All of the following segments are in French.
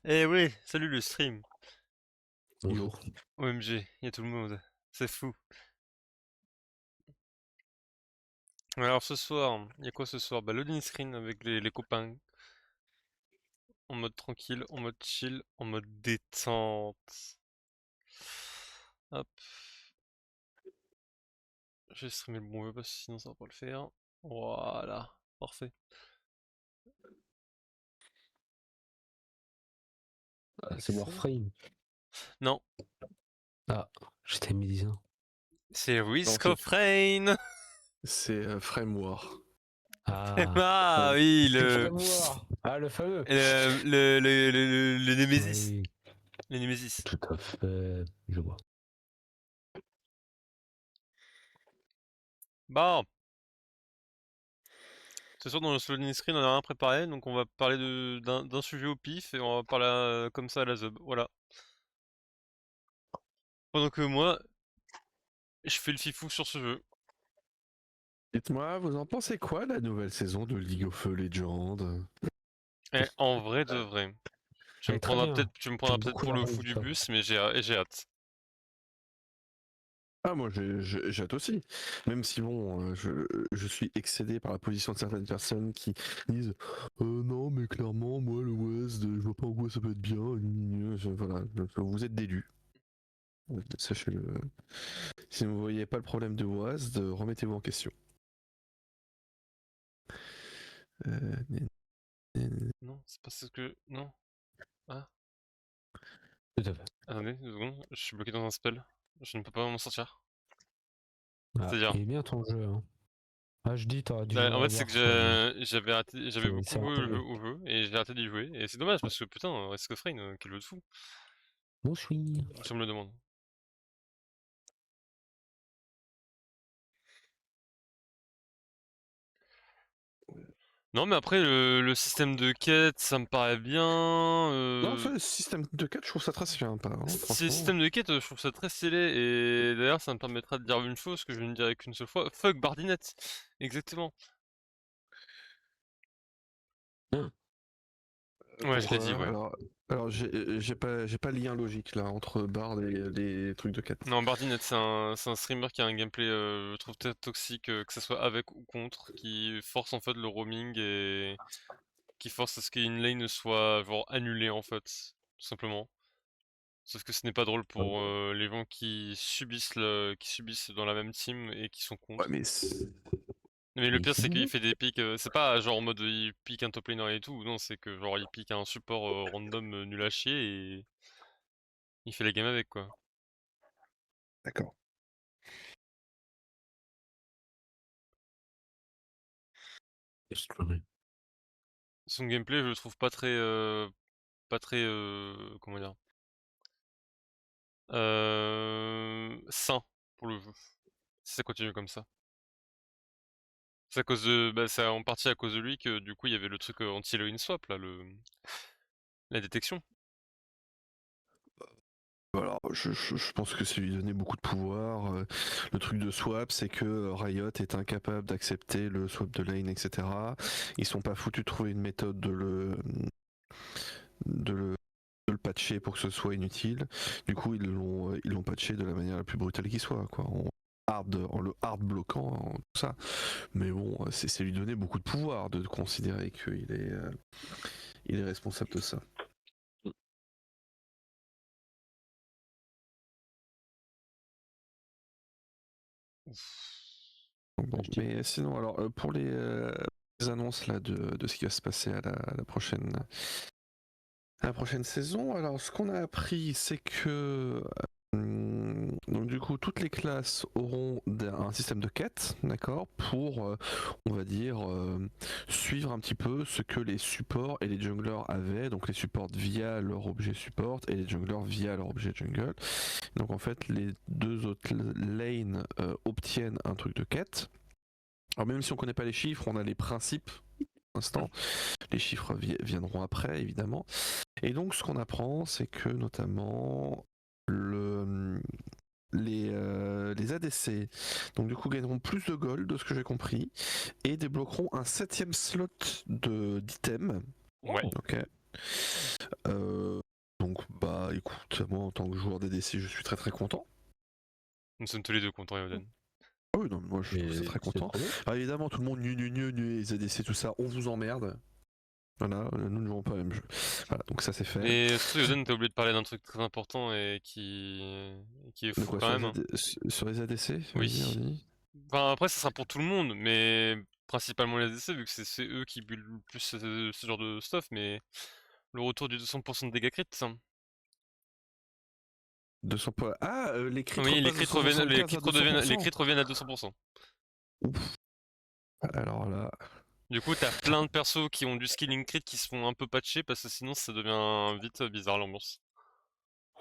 Eh oui, salut le stream. Bonjour. OMG, y a tout le monde. C'est fou. Alors ce soir, y a quoi ce soir? Bah loading screen avec les copains. En mode tranquille, en mode chill, en mode détente. Hop. Je vais streamer le bon jeu parce que sinon ça va pas le faire. Voilà, parfait. Ah, c'est Excellent. Warframe. Non, Ah, j'étais médisant. c'est Non, Risk of Rain. c'est Frame War. Ah, Ah oui, c'est Framework. Ah, le fameux. le Nemesis. Oui, Le Nemesis. tout à fait. Je vois. Bon. Ce soir dans le loading screen on a rien préparé, donc on va parler d'un sujet au pif et on va parler comme ça à la zeub, voilà. Pendant que moi, je fais le fifou sur ce jeu. Dites-moi, vous en pensez quoi la nouvelle saison de League of Legends? Et en vrai de vrai, Elle est très bien. tu me prendras J'aime peut-être beaucoup pour la le reine fou du du top. bus, mais j'ai hâte. Ah, moi j'ai hâte aussi. Même si bon, je suis excédé par la position de certaines personnes qui disent non, mais clairement, moi le West, je vois pas en quoi ça peut être bien. Voilà, vous êtes d'élus. Sachez-le. Si vous ne voyez pas le problème de WASD, remettez-vous en question. Euh, Non, c'est pas ce que... Non. Ah, Tout à fait. attendez, 2 secondes, je suis bloqué dans un spell. Je ne peux pas m'en sortir. Ah, C'est-à-dire... il est bien ton jeu. Hein. Ah, je dis, t'aurais dû Bah, jouer en à fait, c'est que Warframe. j'avais beaucoup C'est un joué peu mieux. au jeu et j'ai arrêté d'y jouer. Et c'est dommage parce que putain, Risk of Rain, quel jeu de fou. Bon, je suis. Je me le demande. Non, mais après, le système de quête, ça me paraît bien. Non, ça, le système de 4, je trouve ça très sympa, hein, Si le franchement. système de quête, je trouve ça très stylé. Et d'ailleurs, ça me permettra de dire une chose que je ne dirai qu'une seule fois. Fuck Bardinette. Exactement. Hein. Ouais, je l'ai dit, Pourquoi? ouais. Alors j'ai pas lien logique là entre Bard et les trucs de 4. Non, Bardinette, c'est un streamer qui a un gameplay, je trouve très toxique, que ça soit avec ou contre, qui force en fait le roaming et qui force à ce qu'une lane soit genre annulée en fait, tout simplement. Sauf que ce n'est pas drôle pour les gens qui subissent dans la même team et qui sont Ouais, contre. mais Mais le Mais pire c'est c'est qu'il bien. fait des picks, c'est pas genre en mode il pique un top laner et tout, non c'est que genre il pique un support random nul à chier et il fait la game avec quoi. d'accord. Son gameplay je le trouve pas très comment dire sain pour le jeu. Si ça continue comme ça. C'est à cause de bah c'est en partie à cause de lui que du coup il y avait le truc anti-heroine swap là, la détection. Alors, je pense que c'est lui donner beaucoup de pouvoir. Le truc de swap, c'est que Riot est incapable d'accepter le swap de lane, etc. Ils sont pas foutus de trouver une méthode de le, de le patcher pour que ce soit inutile. Du coup, ils l'ont patché de la manière la plus brutale qui soit, quoi. En le hard bloquant, en tout ça. Mais bon, c'est lui donner beaucoup de pouvoir de considérer qu'il est responsable de ça. Bon, mais sinon, alors pour les annonces là de ce qui va se passer à la prochaine saison, alors ce qu'on a appris, c'est que donc du coup toutes les classes auront un système de quête, d'accord, pour on va dire suivre un petit peu ce que les supports et les junglers avaient, donc les supports via leur objet support et les junglers via leur objet jungle. Donc en fait les deux autres lanes obtiennent un truc de quête. Alors même si on connaît pas les chiffres, on a les principes pour l'instant. Les chiffres viendront après, évidemment. Et donc ce qu'on apprend, c'est que notamment les ADC donc du coup gagneront plus de gold de ce que j'ai compris et débloqueront un 7ème slot d'items. Ouais. Ok. Donc bah écoute, moi en tant que joueur DDC, je suis très très content. Nous sommes tous les deux contents, Yoden. Ah oui, non, mais moi je trouve ça très c'est content. trop bien. Alors évidemment, tout le monde les ZDC, tout ça, on vous emmerde. Voilà, nous ne jouons pas au même jeu. Voilà, donc ça c'est fait. Mais surtout, Yoden, t'as oublié de parler d'un truc très important et qui est De fou quoi quand sur même. sur les ADC? Vas-y, Oui. vas-y. Enfin, après, ça sera pour tout le monde, mais principalement les ADC, vu que c'est eux qui bullent le plus ce genre de stuff, mais le retour du 200% de dégâts crit. 200 points. Ah, les crits Oui, les repassent de crits reviennent, 175 à les 200%. crits reviennent à 200%. Ouf. Alors là. Du coup, t'as plein de persos qui ont du skilling crit qui se font un peu patcher parce que sinon ça devient vite bizarre l'ambiance.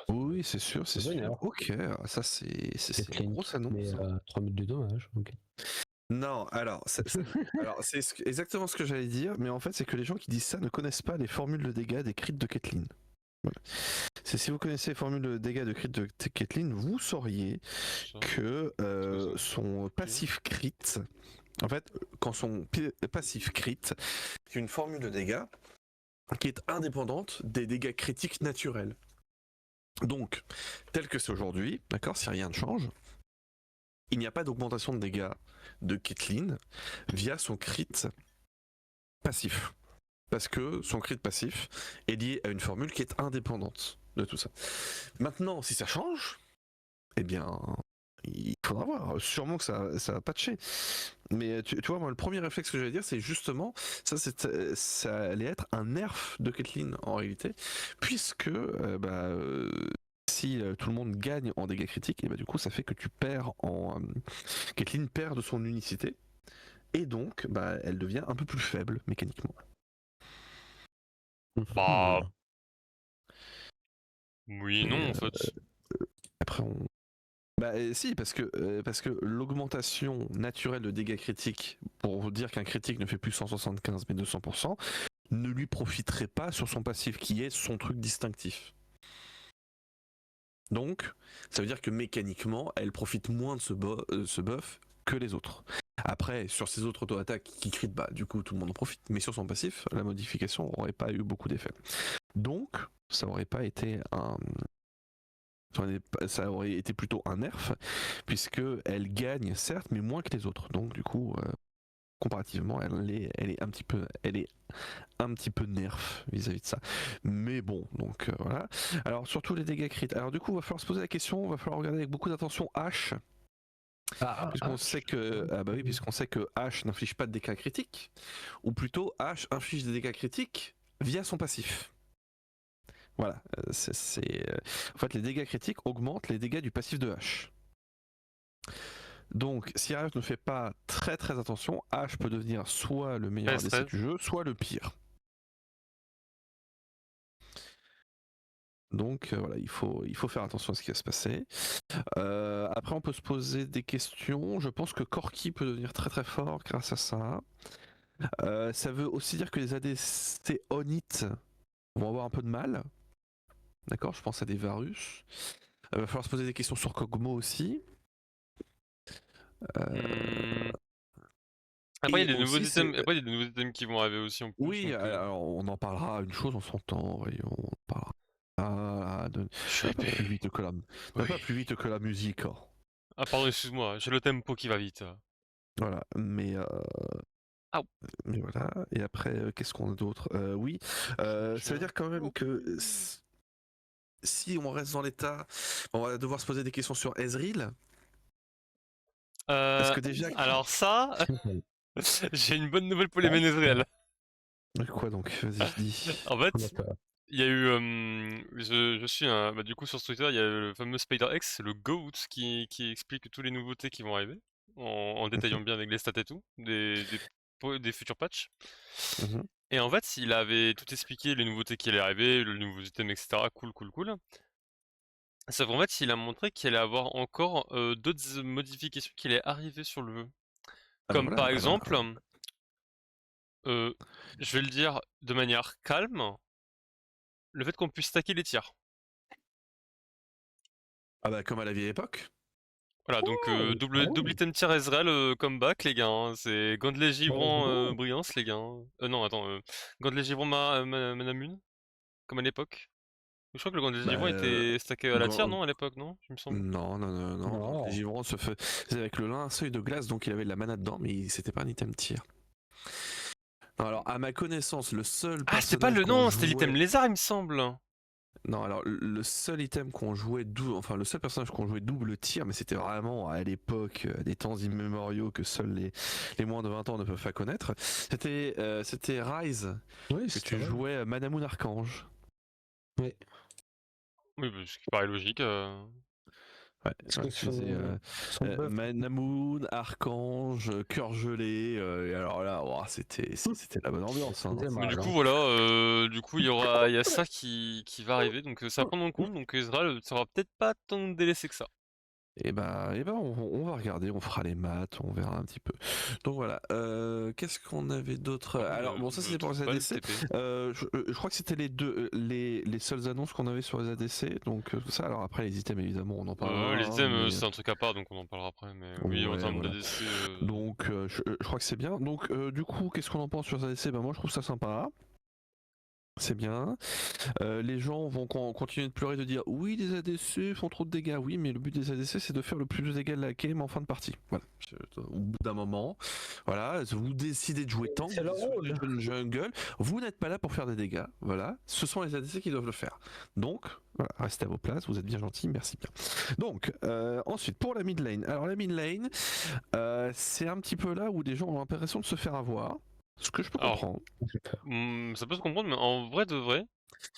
Oui, c'est sûr, c'est C'est bon, sûr. alors. Ok, ça c'est une Clinique, grosse mais annonce. 3000 de dommages. Ok. Non, alors, c'est exactement ce que j'allais dire, mais en fait, c'est que les gens qui disent ça ne connaissent pas les formules de dégâts des crits de Caitlyn. Voilà. C'est si vous connaissez les formules de dégâts de crit de Caitlyn, vous sauriez que son passif crit, en fait, quand son passif crit, c'est une formule de dégâts qui est indépendante des dégâts critiques naturels. Donc, tel que c'est aujourd'hui, d'accord, si rien ne change, il n'y a pas d'augmentation de dégâts de Caitlyn via son crit passif. Parce que son crit passif est lié à une formule qui est indépendante de tout ça. Maintenant, si ça change, eh bien, il faudra voir. Sûrement que ça va patcher. Mais tu vois, moi, le premier réflexe que j'allais dire, c'est justement, ça allait être un nerf de Caitlyn en réalité, puisque si tout le monde gagne en dégâts critiques, et bah, du coup, ça fait que tu perds en. Caitlyn perd de son unicité, et donc, bah, elle devient un peu plus faible mécaniquement. Bah, oui et Mais non en fait. après, bah si, parce que l'augmentation naturelle de dégâts critiques, pour vous dire qu'un critique ne fait plus 175 mais 200%, ne lui profiterait pas sur son passif, qui est son truc distinctif. Donc, ça veut dire que mécaniquement, elle profite moins de ce buff que les autres. Après, sur ses autres auto-attaques qui crit, bah du coup tout le monde en profite, mais sur son passif, la modification n'aurait pas eu beaucoup d'effet. Donc, ça aurait pas été ça aurait été plutôt un nerf, puisque elle gagne certes, mais moins que les autres. Donc du coup, comparativement, elle est un petit peu nerf vis-à-vis de ça. Mais bon, donc voilà. Alors surtout les dégâts crits. Alors du coup, il va falloir se poser la question, il va falloir regarder avec beaucoup d'attention H, puisqu'on sait que puisqu'on sait que H n'inflige pas de dégâts critiques, ou plutôt H inflige des dégâts critiques via son passif. Voilà, en fait les dégâts critiques augmentent les dégâts du passif de H. Donc si H ne fait pas très très attention, H peut devenir soit le meilleur ADC du jeu, soit le pire. Donc voilà, il faut faire attention à ce qui va se passer. Après on peut se poser des questions. Je pense que Corki peut devenir très très fort grâce à ça. Ça veut aussi dire que les ADC on hit vont avoir un peu de mal. D'accord, je pense à des Varus. Il va falloir se poser des questions sur Kog'Maw aussi. Après, il y a Et des nouveaux aussi, items. Après, il y a des nouveaux items qui vont arriver aussi en plus. oui, Donc, alors on en parlera une chose en son temps, voyons, on en parlera. je suis Pas plus vite que la, Oui. pas plus vite que la musique. Oh. Ah pardon, excuse-moi, j'ai le tempo qui va vite. Voilà, Ah, mais voilà. Et après, qu'est-ce qu'on a d'autre? Oui, ça veut dire quand même que si on reste dans l'état, on va devoir se poser des questions sur Ezreal. Parce que déjà. alors ça, j'ai une bonne nouvelle pour les Ménézréels. Quoi donc? Vas-y, dis. En fait, il y a eu, je suis du coup sur Twitter, il y a le fameux SpiderX, le GOAT, qui explique tous les nouveautés qui vont arriver, en détaillant bien avec les stats et tout, des futurs patchs. Mhm. Et en fait, il avait tout expliqué, les nouveautés qui allaient arriver, le nouveau item, etc. Cool, cool, cool. Sauf qu'en fait, il a montré qu'il allait avoir encore d'autres modifications qui allaient arriver sur le jeu. Ah bah Comme voilà, par exemple, je vais le dire de manière calme, le fait qu'on puisse stacker les tirs. Ah bah comme à la vieille époque. Voilà, donc double item tir Ezreal comeback, les gars. Hein. C'est Gandelet Givrant Brillance, les gars. Hein. Non, attends. Gandelet Givrant Manamune. comme à l'époque? Je crois que le Grand Désirant Bah, était stacké à la tire, Grand- non, à l'époque, non? Il me semble. Non. Non. Les givrons se faisaient avec le linceul de glace, donc il avait de la mana dedans, mais c'était pas un item tir. Non, alors, à ma connaissance, le seul Ah, c'était pas personnage le qu'on non, c'était l'item jouait... lézard, il me semble. Non, alors le seul item qu'on jouait enfin le seul personnage qu'on jouait double tir, mais c'était vraiment à l'époque des temps immémoriaux que seuls les moins de 20 ans ne peuvent pas connaître. C'était Rise Oui, que c'était tu vrai. jouais Manamoun Archange. Oui. Oui, bah, ce qui paraît logique. Ouais, Parce ouais, que tu faisais son buff. Manamoun, Archange, Cœur gelé, et alors là, ouah, c'était la bonne ambiance. Hein. faisait Mais du mal, coup, hein. voilà, du coup, il y a ça qui va arriver, donc ça à prendre en compte. Donc Ezreal sera peut-être pas tant délaissé que ça. Et ben on va regarder, on fera les maths, on verra un petit peu. Donc voilà, qu'est-ce qu'on avait d'autre? Par contre, Alors bon, ça je c'était pour les trouve pas le ADC. TP. Je crois que c'était les deux, les seules annonces qu'on avait sur les ADC. Donc ça, alors après les items évidemment, on en parlera. Les Hein, items, mais c'est un truc à part, donc on en parlera après. Mais oui, en ouais, termes voilà. d'ADC, Donc je crois que c'est bien. Donc du coup, qu'est-ce qu'on en pense sur les ADC? Ben moi je trouve ça sympa. C'est bien. Les gens vont continuer de pleurer, de dire oui, les ADC font trop de dégâts. Oui, mais le but des ADC, c'est de faire le plus de dégâts de la game en fin de partie. Voilà. Au bout d'un moment, voilà, vous décidez de jouer tank, C'est vous leur décidez rôle. de jouer jungle, vous n'êtes pas là pour faire des dégâts. Voilà, ce sont les ADC qui doivent le faire. Donc, voilà, restez à vos places, vous êtes bien gentils, merci bien. Donc, ensuite, pour la mid lane. Alors, la mid lane, c'est un petit peu là où des gens ont l'impression de se faire avoir. Ce que je peux Alors, comprendre. ça peut se comprendre, mais en vrai de vrai,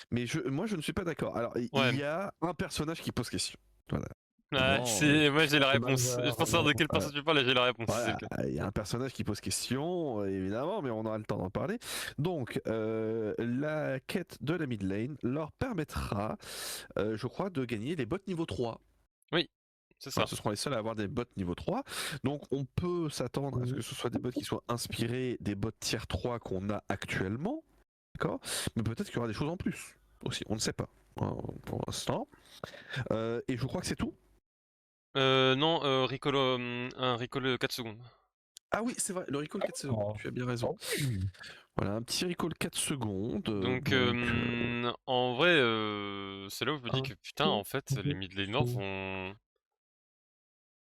Mais moi, je ne suis pas d'accord. Alors, il ouais. y a un personnage qui pose question. Voilà. Ouais, moi j'ai la c'est réponse. Je majeur, pense savoir de quelle Voilà. personne tu parles et j'ai la réponse, si c'est Voilà, le cas. il y a un personnage qui pose question, évidemment, mais on aura le temps d'en parler. Donc, la quête de la mid lane leur permettra, je crois, de gagner les bots niveau 3. Oui, c'est Voilà, ça. ce seront les seuls à avoir des bots niveau 3. Donc, on peut s'attendre à ce que ce soit des bots qui soient inspirés des bots tier 3 qu'on a actuellement. D'accord. Mais peut-être qu'il y aura des choses en plus aussi, on ne sait pas pour l'instant. Et je crois que c'est tout. Non, un recall 4 secondes. Ah oui, c'est vrai, le recall 4 secondes, Oh. tu as bien raison. Voilà, un petit recall 4 secondes. Donc, en vrai, c'est là où je me dis que putain, en fait, les mid laners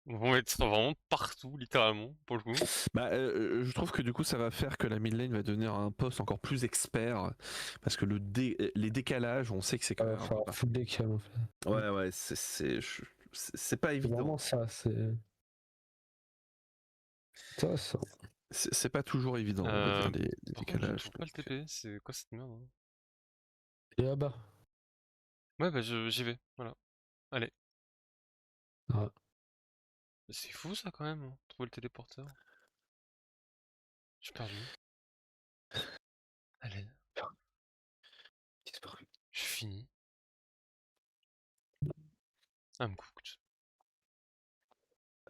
vont être vraiment partout, littéralement, pour le coup. Bah, je trouve que du coup, ça va faire que la mid lane va devenir un poste encore plus expert. Parce que les décalages, on sait que c'est quand même un peu Faut full décal en fait. Ouais, c'est pas C'est évident. vraiment ça, c'est. Ça. C'est pas toujours évident, on va dire, les Par contre, je ne décalages. trouve pas le TP, c'est quoi cette merde, hein? Et là-bas. Ouais, bah j'y vais, voilà. Allez. Ah. C'est fou ça quand même, hein, trouver le téléporteur. Je suis perdu. Allez, Disparu. je suis fini. Ah, me coûte.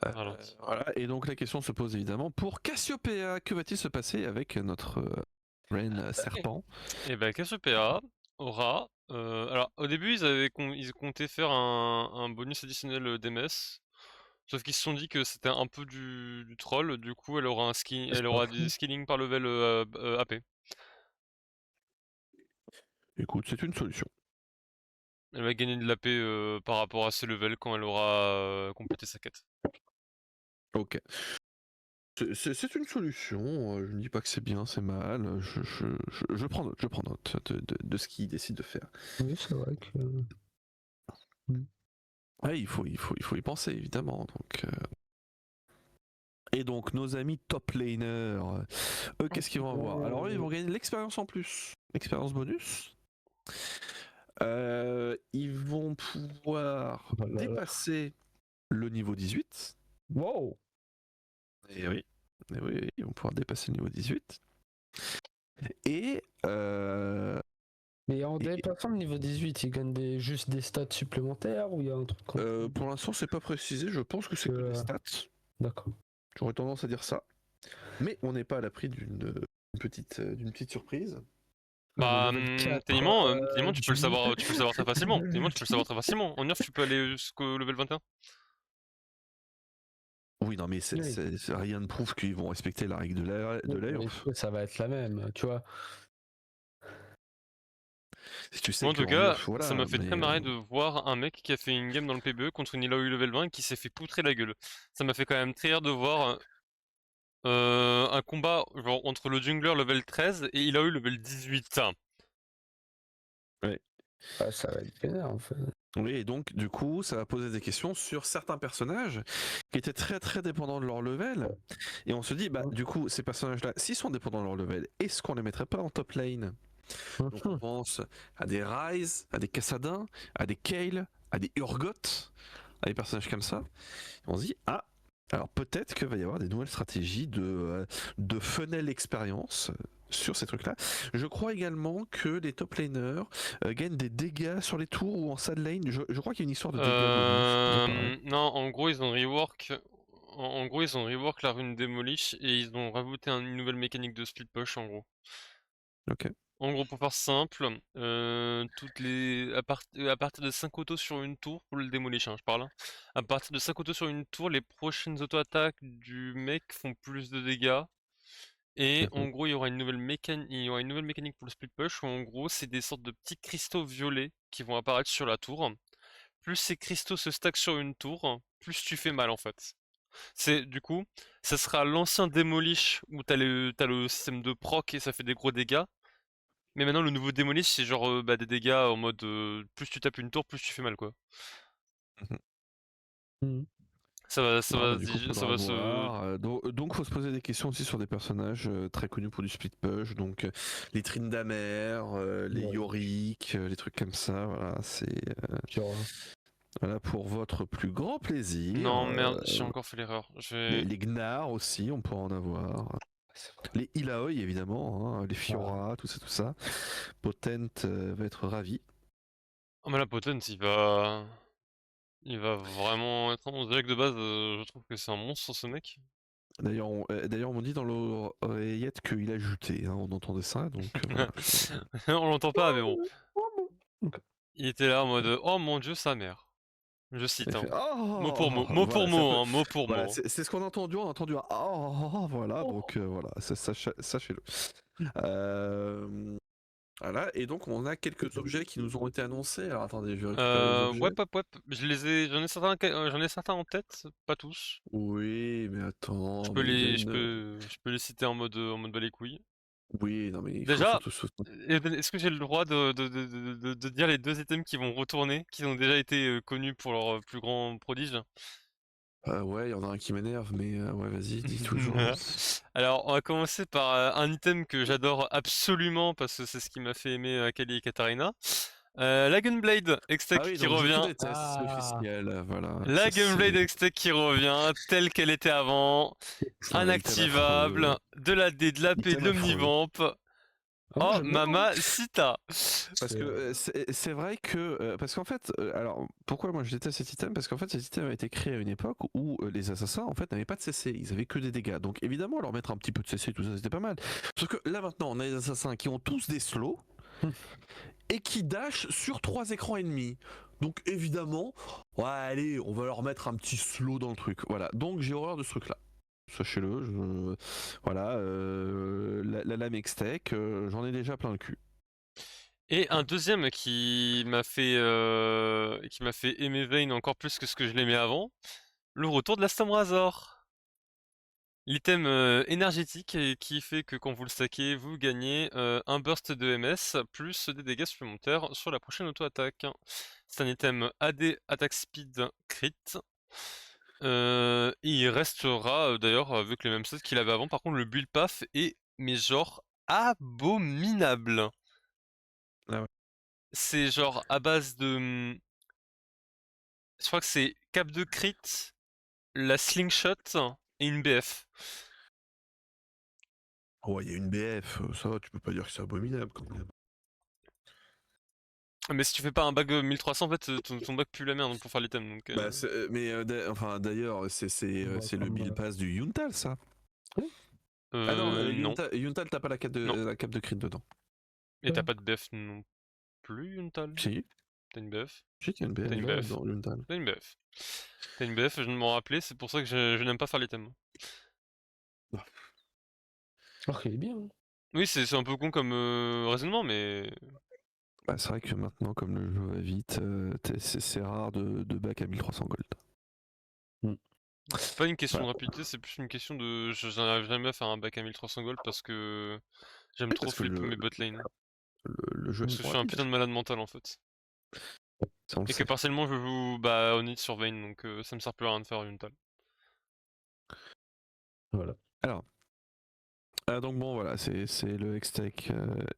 Ralenti. Voilà, et donc la question se pose évidemment pour Cassiopeia, que va-t-il se passer avec notre reine serpent? Et bah Cassiopeia aura... alors au début ils comptaient faire un bonus additionnel d'MS. Sauf qu'ils se sont dit que c'était un peu du troll, du coup elle aura elle aura du scaling par level AP. Écoute, c'est une solution. Elle va gagner de l'AP par rapport à ses levels quand elle aura complété sa quête. Ok. C'est une solution, je ne dis pas que c'est bien, c'est mal, je prends note de ce qu'il décide de faire. Oui, c'est vrai que. Ouais, il faut y penser évidemment. Donc, Et donc nos amis top laners, eux qu'est-ce qu'ils vont avoir? Alors eux ils vont gagner de l'expérience en plus, l'expérience bonus. Ils vont pouvoir dépasser le niveau 18. Wow! Et oui. Et oui, ils vont pouvoir dépasser le niveau 18. Mais en dépassant le niveau 18, ils gagnent juste des stats supplémentaires ou il y a un truc comme Pour l'instant, c'est pas précisé. Je pense que c'est que des stats. D'accord. J'aurais tendance à dire ça. Mais on n'est pas à l'abri d'une petite surprise. Bah, techniquement, tu peux le du- savoir très facilement. Techniquement, tu peux le savoir très facilement. En nerf, tu peux aller jusqu'au level 21. Oui, non, mais rien ne prouve qu'ils vont respecter la règle de l'AERF. Ça va être la même, tu vois. Si tu sais Moi, en tout qu'en cas, nerf, ça voilà, m'a fait très mais marrer de voir un mec qui a fait une game dans le PBE contre une Illaoi level 20 qui s'est fait poutrer la gueule. Ça m'a fait quand même très rire de voir un combat genre, entre le jungler level 13 et Illaoi level 18. Ah, ça va être vénère en fait. oui, et donc du coup, ça va poser des questions sur certains personnages qui étaient très très dépendants de leur level. Et on se dit, bah du coup, ces personnages-là, s'ils sont dépendants de leur level, est-ce qu'on les mettrait pas en top lane? Donc on pense à des Ryze, à des Kassadin, à des Kayle, à des Urgot, à des personnages comme ça. Et on se dit, ah, alors peut-être qu'il va y avoir des nouvelles stratégies de funnel expérience sur ces trucs-là. Je crois également que les top laners gagnent des dégâts sur les tours ou en side lane. Je crois qu'il y a une histoire de dégâts bonus. Ça paraît. Non, en gros, ils ont rework. En gros, ils ont rework la rune Demolish et ils ont rajouté une nouvelle mécanique de split push en gros. Ok. En gros, pour faire simple, à partir de 5 autos sur une tour, pour le Demolish, hein, je parle, hein. À partir de 5 autos sur une tour, les prochaines auto-attaques du mec font plus de dégâts. Et en gros, il y aura une nouvelle mécanique pour le split push où en gros, c'est des sortes de petits cristaux violets qui vont apparaître sur la tour. Plus ces cristaux se stackent sur une tour, plus tu fais mal en fait. Du coup, ça sera l'ancien Demolish où t'as le système de proc et ça fait des gros dégâts. Mais maintenant, le nouveau Demolish, c'est genre des dégâts en mode plus tu tapes une tour, plus tu fais mal quoi. Mhm. Ah, bah, du coup, Ça faudra va se. voir. Donc, faut se poser des questions aussi sur des personnages très connus pour du split push. Donc, les Tryndamere, les Ouais. Yorick, les trucs comme ça. Voilà, c'est Genre, voilà pour votre plus grand plaisir. Non, merde, j'ai encore fait l'erreur. Les Gnar aussi, on pourra en avoir. Les Illaoi évidemment, hein, les Fiora, tout ça. Potent va être ravi. Oh, mais la Potence, il va vraiment être. On dirait que de base, je trouve que c'est un monstre ce mec. D'ailleurs, on m'a dit dans l'oreillette qu'il a juté, hein, on entendait ça, donc voilà. On l'entend pas, mais bon. Ok. Il était là en mode oh mon dieu, sa mère. Je cite, Il hein. fait oh, Mot pour mot, mot pour voilà, mot, hein, mot pour voilà, mot. c'est ce qu'on a entendu, un oh, voilà, donc voilà, sachez-le. Euh, voilà, et donc on a quelques objets qui nous ont été annoncés. Alors attendez, je vais récupérer les objets. Ouais. J'en ai certains en tête, pas tous. Oui, mais attends, mais Je peux les citer en mode bas les couilles. oui, non, mais il faut Déjà, surtout. est-ce que j'ai le droit de dire les deux items qui vont retourner, qui ont déjà été connus pour leur plus grand prodige? Ouais, il y en a un qui m'énerve, mais ouais, vas-y, dis toujours. Alors, on va commencer par un item que j'adore absolument parce que c'est ce qui m'a fait aimer Akali et Katarina. La Gunblade Ah Hextech oui, qui donc je te revient. déteste, c'est Ah, officiel, voilà. La Ça, Gunblade c'est Hextech qui revient telle qu'elle était avant. c'est un item affreux. Inactivable, de la D, de la P, de Item affreux. l'Omnivamp. ah, moi Oh, j'aime bien, hein. Mamacita! Parce que c'est vrai que parce qu'en fait alors pourquoi moi je déteste cet item, parce qu'en fait cet item a été créé à une époque où les assassins en fait n'avaient pas de CC, ils avaient que des dégâts, donc évidemment leur mettre un petit peu de CC tout ça c'était pas mal, sauf que là maintenant on a des assassins qui ont tous des slows et qui dash sur 3 écrans ennemis, donc évidemment ouais allez on va leur mettre un petit slow dans le truc, voilà, donc j'ai horreur de ce truc là. Sachez-le, voilà, la lame Hextech, j'en ai déjà plein le cul. Et un deuxième qui m'a fait aimer Vayne encore plus que ce que je l'aimais avant, le retour de la Storm Razor. L'item énergétique et qui fait que quand vous le stackez, vous gagnez un burst de MS plus des dégâts supplémentaires sur la prochaine auto-attaque. C'est un item AD, attack speed, crit. Il restera d'ailleurs avec les mêmes stats qu'il avait avant. Par contre, le build path est, mais genre, abominable. Ah ouais. C'est genre à base de. Je crois que c'est cap de crit, la slingshot et une BF. Oh, il y a une BF, ça va, tu peux pas dire que c'est abominable quand même. Mais si tu fais pas un bag 1300, en fait, ton bag pue la merde pour faire l'item. Donc, Bah, mais enfin, d'ailleurs, c'est le build pass du Yuntal, ça. Ah non, non. Yuntal, t'as pas Non. la cape de crit dedans. Et t'as pas de BF non plus, Yuntal? Si, T'as une BF? si, qu'il y a une T'as une BF BF? dans Yuntal. T'as une BF. T'as une BF, je ne m'en rappelais, c'est pour ça que je n'aime pas faire l'item. alors qu'il est bien, hein. Oui, c'est un peu con comme raisonnement, mais Bah, c'est vrai que maintenant, comme le jeu va vite, c'est rare de back à 1300 gold. C'est pas une question de Voilà. rapidité, c'est plus une question de j'arrive jamais à faire un bac à 1300 gold parce que j'aime Oui, trop parce que flip mes bot lane. le jeu Parce est que je trop suis un rapide. putain de malade mental en fait. Ça, on le Et que sait. partiellement je joue bah Onit sur Vayne donc ça me sert plus à rien de faire une tal. Voilà. Alors, donc bon, voilà, c'est le Hextech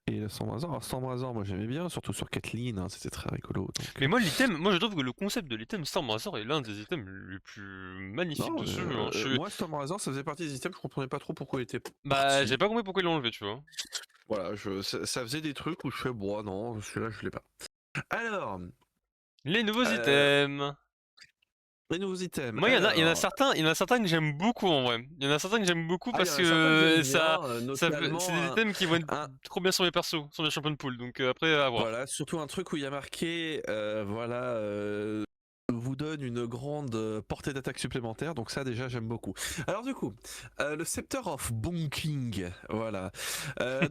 et le Stormrazor. Alors, Stormrazor, moi j'aimais bien, surtout sur Kathleen, hein, c'était très rigolo. Donc, Mais moi je trouve que le concept de l'item Stormrazor est l'un des items les plus magnifiques non, de ce jeu. Hein. moi, Stormrazor, ça faisait partie des items, je comprenais pas trop pourquoi il était Bah j'ai parti. pas compris pourquoi ils l'ont enlevé tu vois. Voilà, ça faisait des trucs où je fais, bon, non, celui-là, je l'ai pas. Alors, Les nouveaux euh, items. les nouveaux items. Moi Alors, il y en a certains que j'aime beaucoup en vrai. Il y en a certains que j'aime beaucoup il y en parce a certains que j'aime que bien, c'est notamment des items qui vont être un, trop bien sur mes persos, sur mes champions de pool. Donc après à voir. voilà, surtout un truc où il y a marqué, voilà, vous donne une grande portée d'attaque supplémentaire, donc ça déjà j'aime beaucoup. Alors du coup, le Scepter of Bonking, voilà.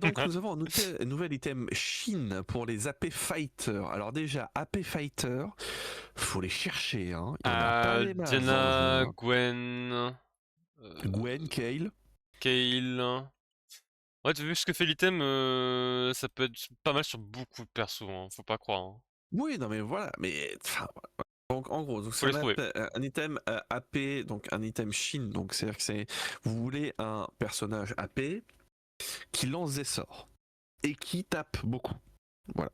Donc nous avons un nouvel item Shin pour les AP Fighters. Alors déjà, AP Fighter, faut les chercher, hein. Il y en a pas des masses dans le jeu, Diana, hein. Gwen, Gwen, Kale. Kayle. Ouais, tu as vu ce que fait l'item, ça peut être pas mal sur beaucoup de persos, hein, faut pas croire. Hein. Oui, non mais voilà, mais enfin, donc en gros, donc Faut c'est les trouver. un item AP, donc un item Shin, donc c'est-à-dire que vous voulez un personnage AP qui lance des sorts et qui tape beaucoup. Voilà.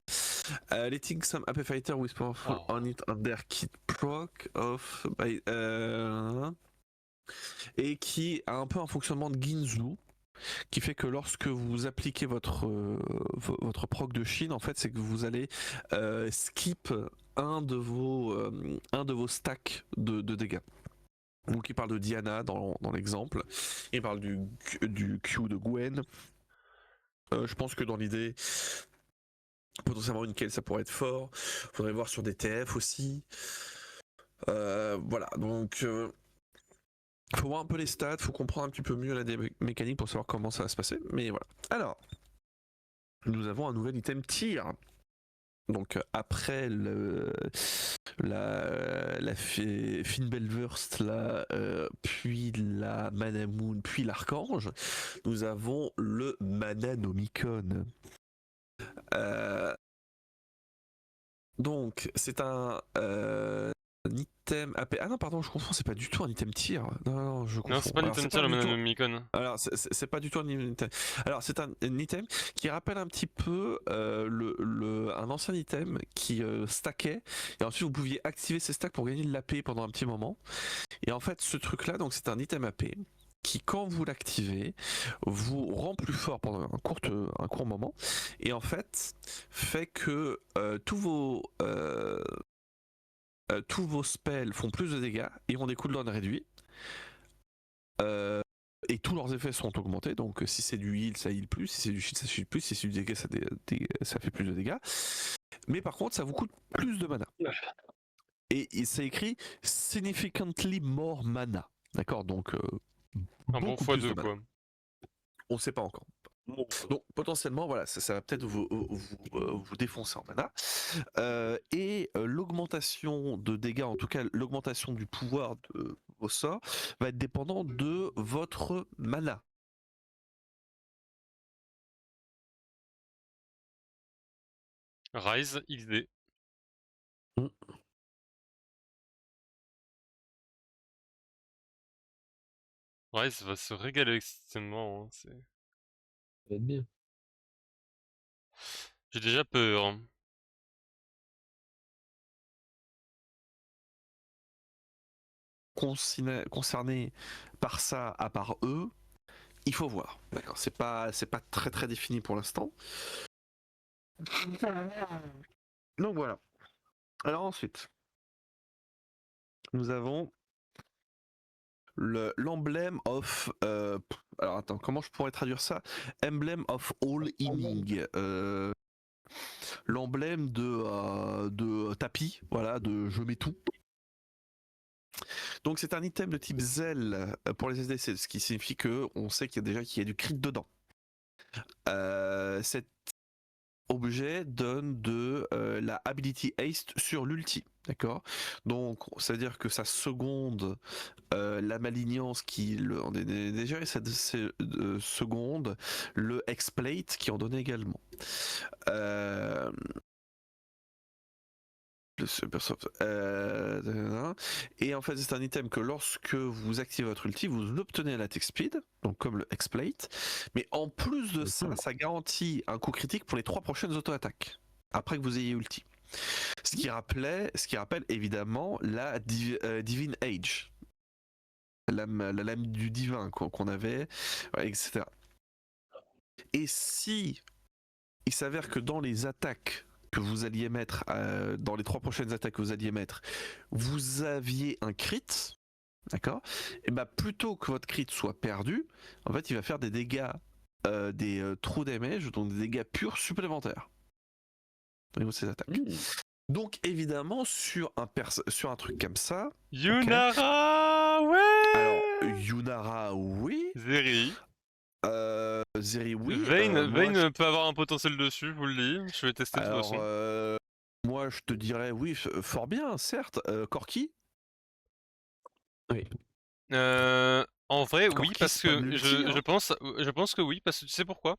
Letting some AP fighter with powerful Oh. on it on their kit proc of by, et qui a un peu un fonctionnement de Ginzu, qui fait que lorsque vous appliquez votre proc de Shin, en fait, c'est que vous allez skip un de vos stacks de dégâts. Donc il parle de Diana dans l'exemple, il parle du Q de Gwen. Je pense que dans l'idée, potentiellement une Kale ça pourrait être fort. Faudrait voir sur des TF aussi. Voilà, donc faut voir un peu les stats, faut comprendre un petit peu mieux la mécanique pour savoir comment ça va se passer. Mais voilà. Alors, nous avons un nouvel item tir. Donc après la Finnbelwurst là, puis la Manamoon, puis l'Archange, nous avons le Mananomicon. Donc c'est un item AP. Ah non pardon, je confonds, c'est pas du tout un item tir. Non, je Non, confonds. c'est pas Alors Nintendo c'est pas Tier le du tout. Mananomicon. Alors c'est pas du tout un item. Alors c'est un item qui rappelle un petit peu un ancien item qui stackait et ensuite vous pouviez activer ces stacks pour gagner de l'AP pendant un petit moment. Et en fait ce truc là, donc c'est un item AP qui, quand vous l'activez, vous rend plus fort pendant un court moment, et en fait fait que tous vos spells font plus de dégâts et ont des cooldowns réduits. Et tous leurs effets sont augmentés, donc si c'est du heal, ça heal plus, si c'est du shield, ça shield plus, si c'est du dégât, ça fait plus de dégâts. Mais par contre, ça vous coûte plus de mana. Et c'est écrit significantly more mana. D'accord, donc Un bon beaucoup plus de x2 mana. quoi. On ne sait pas encore. Donc potentiellement, voilà, ça va peut-être vous défoncer en mana. Et l'augmentation de dégâts, en tout cas l'augmentation du pouvoir de vos sorts, va être dépendant de votre mana. Rise XD. Mm. Rise va se régaler extrêmement. Hein, Ça va être bien. j'ai déjà peur. Hein. Concernés par ça, à part eux, il faut voir. D'accord, c'est pas très très défini pour l'instant. Donc voilà. Alors ensuite, nous avons l'emblème of. Alors attends, comment je pourrais traduire ça? Emblem of all healing. L'emblème de tapis, voilà, de je mets tout. Donc c'est un item de type zèle pour les SDC, ce qui signifie que on sait qu'il y a du crit dedans. objet donne de la ability haste sur l'ulti, d'accord? Donc ça veut dire que ça seconde la malignance qui en est déjà, et ça seconde le X-Plate qui en donnait également. Et en fait c'est un item que lorsque vous activez votre ulti vous obtenez la attack speed, donc comme le X-Plate, mais en plus de ça, ça garantit un coup critique pour les 3 prochaines auto-attaques après que vous ayez ulti. Ce qui rappelle évidemment la Divine Age, la lame du divin qu'on avait, etc. Et si il s'avère que dans les attaques que vous alliez mettre, dans les 3 prochaines attaques que vous alliez mettre, vous aviez un crit, d'accord? Et bah plutôt que votre crit soit perdu, en fait il va faire des dégâts, des true damage, donc des dégâts purs supplémentaires au niveau de ses attaques. Donc évidemment sur un truc comme ça, Yunara, ouais. alors Yunara oui, Zeri. Zeri oui, Vayne peut avoir un potentiel dessus, je vous le dis. Je vais tester de toute façon. Moi je te dirais oui, fort bien, certes. Corki. Oui. En vrai, oui, Corki, parce c'est pas que de je l'ulti, pense que oui, parce que tu sais pourquoi?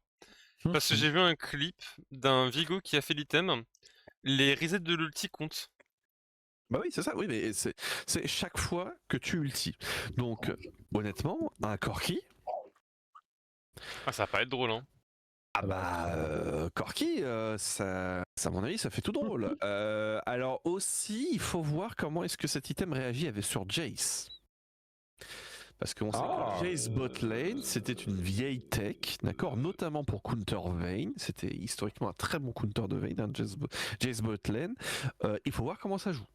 Parce que j'ai vu un clip d'un Vigo qui a fait l'item. Les resets de l'ulti comptent. Bah oui, c'est ça, oui, mais c'est chaque fois que tu ulti. Donc, honnêtement, un Corki. Ah, ça va pas être drôle, hein. Ah bah, Corki, ça, à mon avis, ça fait tout drôle. Alors aussi, il faut voir comment est-ce que cet item réagit sur Jace. Parce qu'on sait que Jace bot lane, c'était une vieille tech, d'accord, notamment pour counter Vayne. C'était historiquement un très bon counter de Vayne, hein, Jace bot lane. Il faut voir comment ça joue.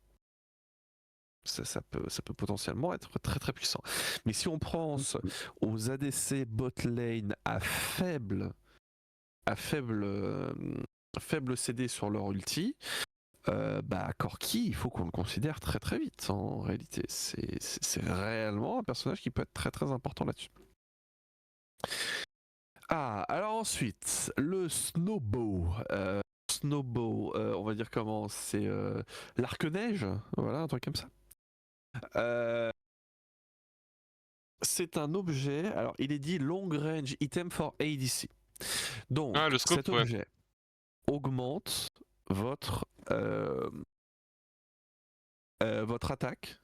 Ça peut potentiellement être très très puissant. Mais si on pense aux ADC bot lane à faible CD sur leur ulti, bah Corki, il faut qu'on le considère très très vite en réalité. C'est réellement un personnage qui peut être très très important là-dessus. Ah, alors ensuite, le Snowbow. On va dire comment? C'est l'arc-neige, voilà, un truc comme ça. C'est un objet, alors il est dit long range item for ADC. Donc Ah, le scope, cet objet augmente votre attaque.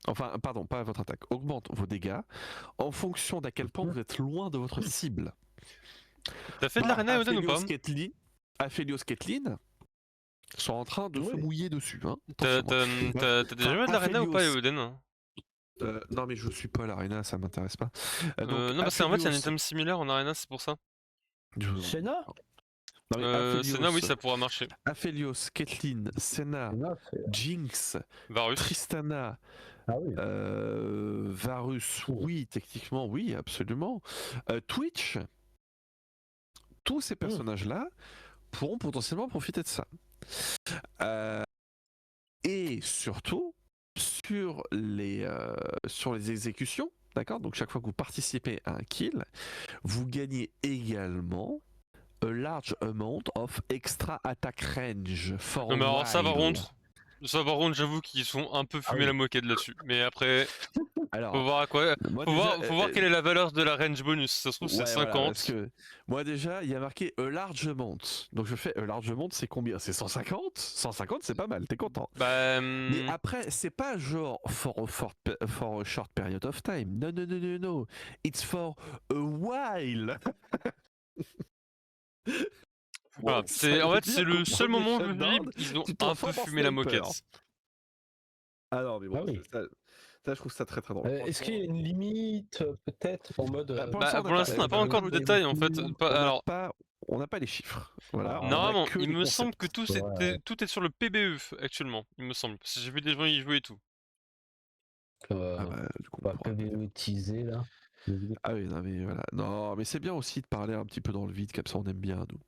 Enfin, pardon, pas votre attaque, augmente vos dégâts en fonction d'à quel point vous êtes loin de votre cible. T'as fait de l'arena Oden ou pas? Aphelios Caitlyn sont en train de se mouiller dessus. Hein. T'as déjà joué de l'arena ou pas, Oden? Non, mais je suis pas à l'arena, ça m'intéresse pas. Non, parce qu'en fait, il y a un item similaire en arena, c'est pour ça. Senna? Senna, oui, ça pourra marcher. Aphelios, Caitlyn, Senna, Jinx, Varus. Tristana, Varus, oui, techniquement, oui, absolument. Twitch, tous ces personnages-là pourront potentiellement profiter de ça. Et surtout, sur les exécutions, d'accord? Donc chaque fois que vous participez à un kill, vous gagnez également a large amount of extra attack range for Non mais alors ça par while. contre, j'avoue qu'ils sont un peu fumés la moquette là-dessus. Mais après, Alors, faut voir à quoi, faut voir quelle est la valeur de la range bonus. Ça se trouve c'est 50. Voilà, parce que moi déjà, il y a marqué a large amount. Donc je fais a large amount, c'est combien? C'est 150? 150, c'est pas mal, t'es content. Bah, Mais après, c'est pas genre for a short period of time. Non, non, non, non, non. It's for a while. voilà, c'est en fait c'est le seul moment où ils ont un peu fumé la moquette. Ah non, mais bon, ça, je trouve ça très très drôle. Est-ce qu'il y a une limite, peut-être, en mode. Pour l'instant, on n'a pas encore de détails en fait. On n'a pas les chiffres. Voilà. Normalement, il me semble que tout est sur le PBE actuellement. Il me semble. Parce que j'ai vu des gens y jouer et tout. Du coup, pas PBE teasé là. Ah oui, non mais voilà. Non, mais c'est bien aussi de parler un petit peu dans le vide, comme ça on aime bien nous.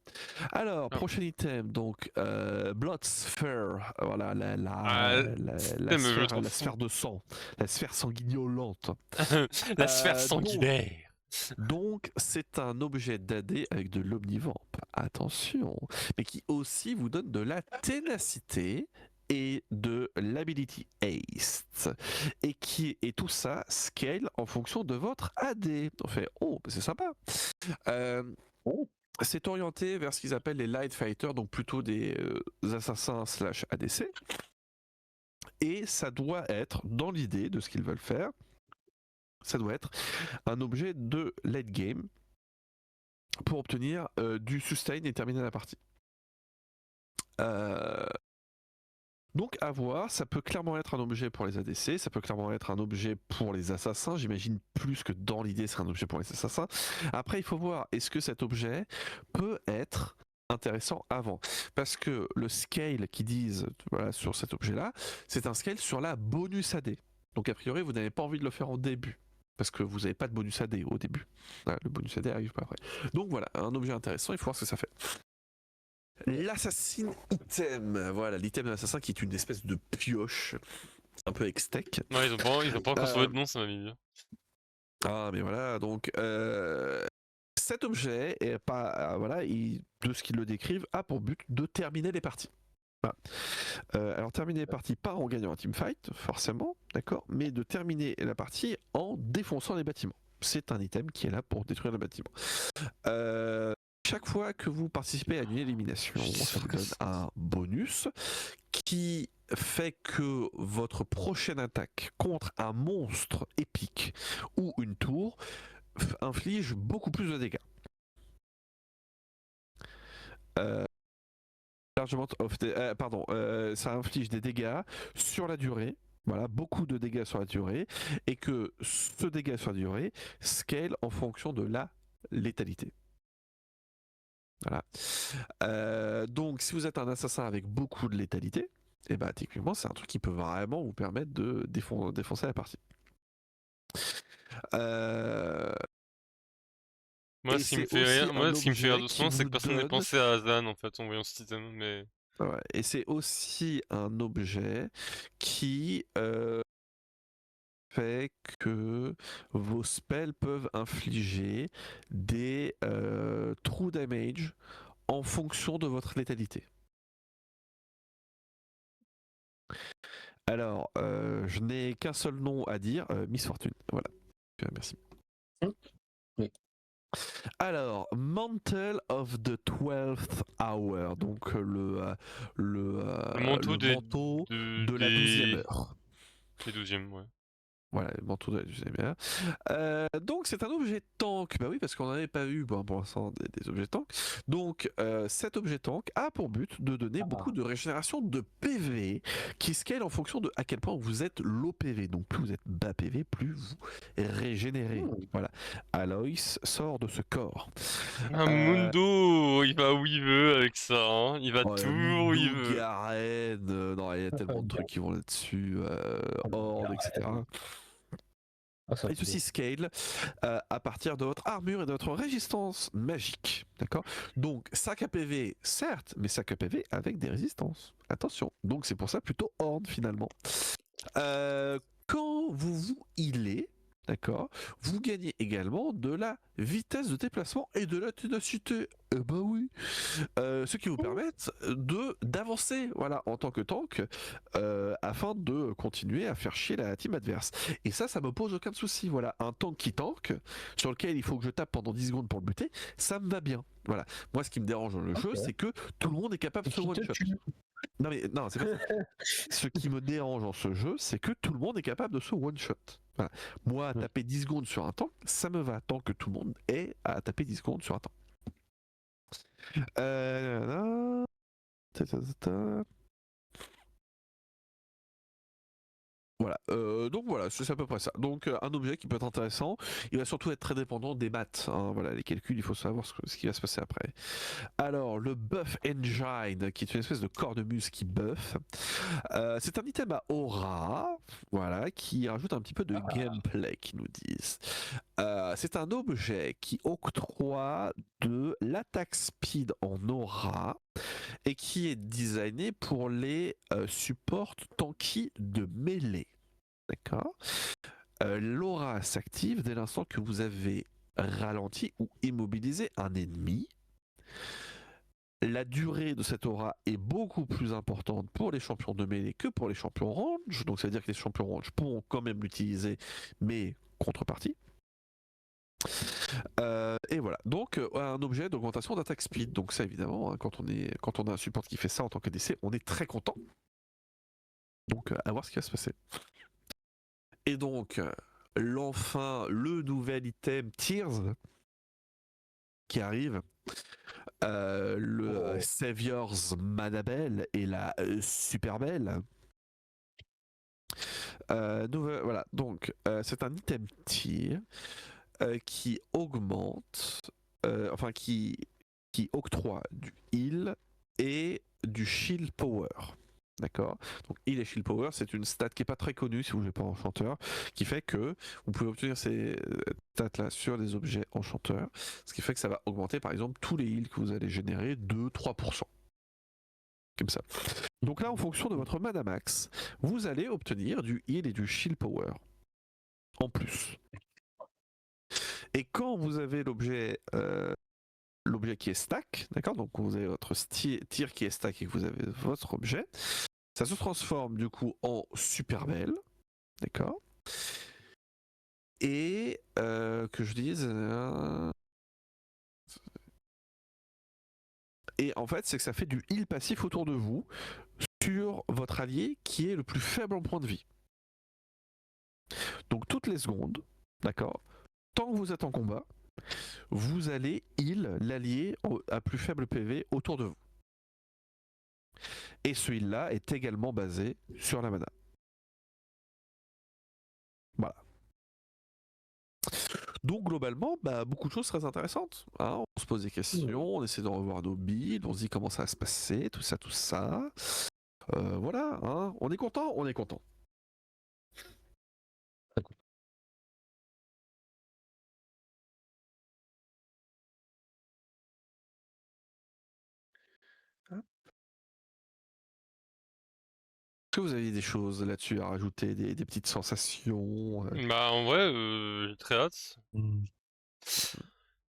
Alors, prochain item, donc Bloodsphere, voilà la sphère de sang, la sphère sanguignolante. La sphère sanguinaire. Donc c'est un objet d'AD avec de l'omnivamp, attention, mais qui aussi vous donne de la ténacité et de l'ability haste, et tout ça scale en fonction de votre AD. On fait oh c'est sympa. Euh, c'est orienté vers ce qu'ils appellent les light fighters, donc plutôt des assassins slash ADC, et ça doit être dans l'idée de ce qu'ils veulent faire. Ça doit être un objet de late game pour obtenir du sustain et terminer la partie. Donc à voir, ça peut clairement être un objet pour les ADC, ça peut clairement être un objet pour les assassins, j'imagine plus que dans l'idée c'est un objet pour les assassins. Après il faut voir, est-ce que cet objet peut être intéressant avant, parce que le scale qu'ils disent voilà, sur cet objet là, c'est un scale sur la bonus AD. Donc a priori vous n'avez pas envie de le faire en début, parce que vous n'avez pas de bonus AD au début. Voilà, le bonus AD arrive pas après. Donc voilà, un objet intéressant, il faut voir ce que ça fait. L'assassin item, voilà l'item de l'assassin qui est une espèce de pioche un peu extech. Ouais, ils ont pas encore trouvé de nom, ça m'a mis bien. Ah mais voilà, donc cet objet est pas voilà, de ce qu'ils le décrivent, a pour but de terminer les parties. Voilà. Alors terminer les parties pas en gagnant un teamfight, forcément, d'accord, mais de terminer la partie en défonçant les bâtiments. C'est un item qui est là pour détruire le bâtiment. Chaque fois que vous participez à une élimination, ça vous donne un bonus qui fait que votre prochaine attaque contre un monstre épique ou une tour inflige beaucoup plus de dégâts. Ça inflige des dégâts sur la durée. Voilà, beaucoup de dégâts sur la durée, et que ce dégât sur la durée scale en fonction de la létalité. Voilà. Donc, si vous êtes un assassin avec beaucoup de létalité, et bah techniquement, c'est un truc qui peut vraiment vous permettre de défoncer la partie. Moi, ce qui me fait rire doucement, c'est que personne n'ait pensé à Azan en fait en voyant cet item, mais. Ouais, et c'est aussi un objet qui fait que vos spells peuvent infliger des true damage en fonction de votre létalité. Alors, je n'ai qu'un seul nom à dire, Miss Fortune. Voilà. Merci. Oui. Alors, Mantle of the 12th Hour, donc le manteau de la 12e heure. Les 12e, ouais. Voilà, le manteau de la 12e heure. Donc c'est un objet tank, bah oui, parce qu'on n'avait pas eu pour l'instant des objets tank. Donc cet objet tank a pour but de donner beaucoup de régénération de PV qui scale en fonction de à quel point vous êtes low PV. Donc plus vous êtes bas PV, plus vous régénérez. Voilà. Aloys sort de ce corps. Mundo, il va où il veut avec ça, hein. Il va tout où il veut. Garen, non, il y a tellement de trucs qui vont là-dessus, Horde, etc. Et ceci scale à partir de votre armure et de votre résistance magique. D'accord. Donc 5 APV, certes, mais 5 APV avec des résistances. Attention. Donc c'est pour ça plutôt Horde finalement. Quand vous healez, d'accord, vous gagnez également de la vitesse de déplacement et de la ténacité. Bah oui. Ce qui vous permettent d'avancer, voilà, en tant que tank, afin de continuer à faire chier la team adverse. Et ça me pose aucun souci. Voilà, un tank qui tank, sur lequel il faut que je tape pendant 10 secondes pour le buter, ça me va bien. Voilà. Moi, ce qui me dérange dans le jeu, c'est que tout le monde est capable de se one-shot. Non, mais non, c'est pas ça. Ce qui me dérange dans ce jeu, c'est que tout le monde est capable de se one-shot. Voilà. Moi, taper 10 secondes sur un tank, ça me va, tant que tout le monde est à taper 10 secondes sur un tank. Voilà, donc voilà, c'est à peu près ça. Donc un objet qui peut être intéressant, il va surtout être très dépendant des maths, hein, voilà, les calculs, il faut savoir ce qui va se passer après. Alors, le Buff Engine, qui est une espèce de cornemuse qui buff, c'est un item à aura, voilà, qui rajoute un petit peu de gameplay, qui nous disent. C'est un objet qui octroie de l'attaque speed en aura et qui est designé pour les supports tanky de mêlée. D'accord. L'aura s'active dès l'instant que vous avez ralentit ou immobiliser un ennemi. La durée de cette aura est beaucoup plus importante pour les champions de mêlée que pour les champions range, donc ça veut dire que les champions range pourront quand même l'utiliser, mais contrepartie. Et voilà, donc un objet d'augmentation d'attaque speed, donc ça évidemment, hein, quand on a un support qui fait ça en tant qu'ADC, on est très content. Donc à voir ce qui va se passer. Et donc, l'enfin, le nouvel item Tears qui arrive. Le Savior's Manabelle et la Super Belle. Voilà, donc c'est un item tier qui augmente, enfin qui octroie du heal et du shield power. D'accord. Donc heal et shield power, c'est une stat qui est pas très connue si vous jouez pas enchanteur, qui fait que vous pouvez obtenir ces stats là sur des objets enchanteurs, ce qui fait que ça va augmenter par exemple tous les heals que vous allez générer de 3%. Comme ça. Donc là, en fonction de votre mana max, vous allez obtenir du heal et du shield power en plus. Et quand vous avez l'objet qui est stack, d'accord, donc vous avez votre tir qui est stack et que vous avez votre objet, ça se transforme du coup en super belle, d'accord. Et que je dise, et en fait, c'est que ça fait du heal passif autour de vous sur votre allié qui est le plus faible en points de vie. Donc toutes les secondes, d'accord, tant que vous êtes en combat, vous allez heal l'allié à plus faible PV autour de vous. Et ce heal là est également basé sur la mana. Voilà. Donc globalement, beaucoup de choses très intéressantes. Hein, on se pose des questions, on essaie de revoir nos builds, on se dit comment ça va se passer, tout ça, tout ça. Voilà, hein, on est content, on est content. Est-ce que vous avez des choses là-dessus à rajouter, des petites sensations Bah en vrai, j'ai très hâte.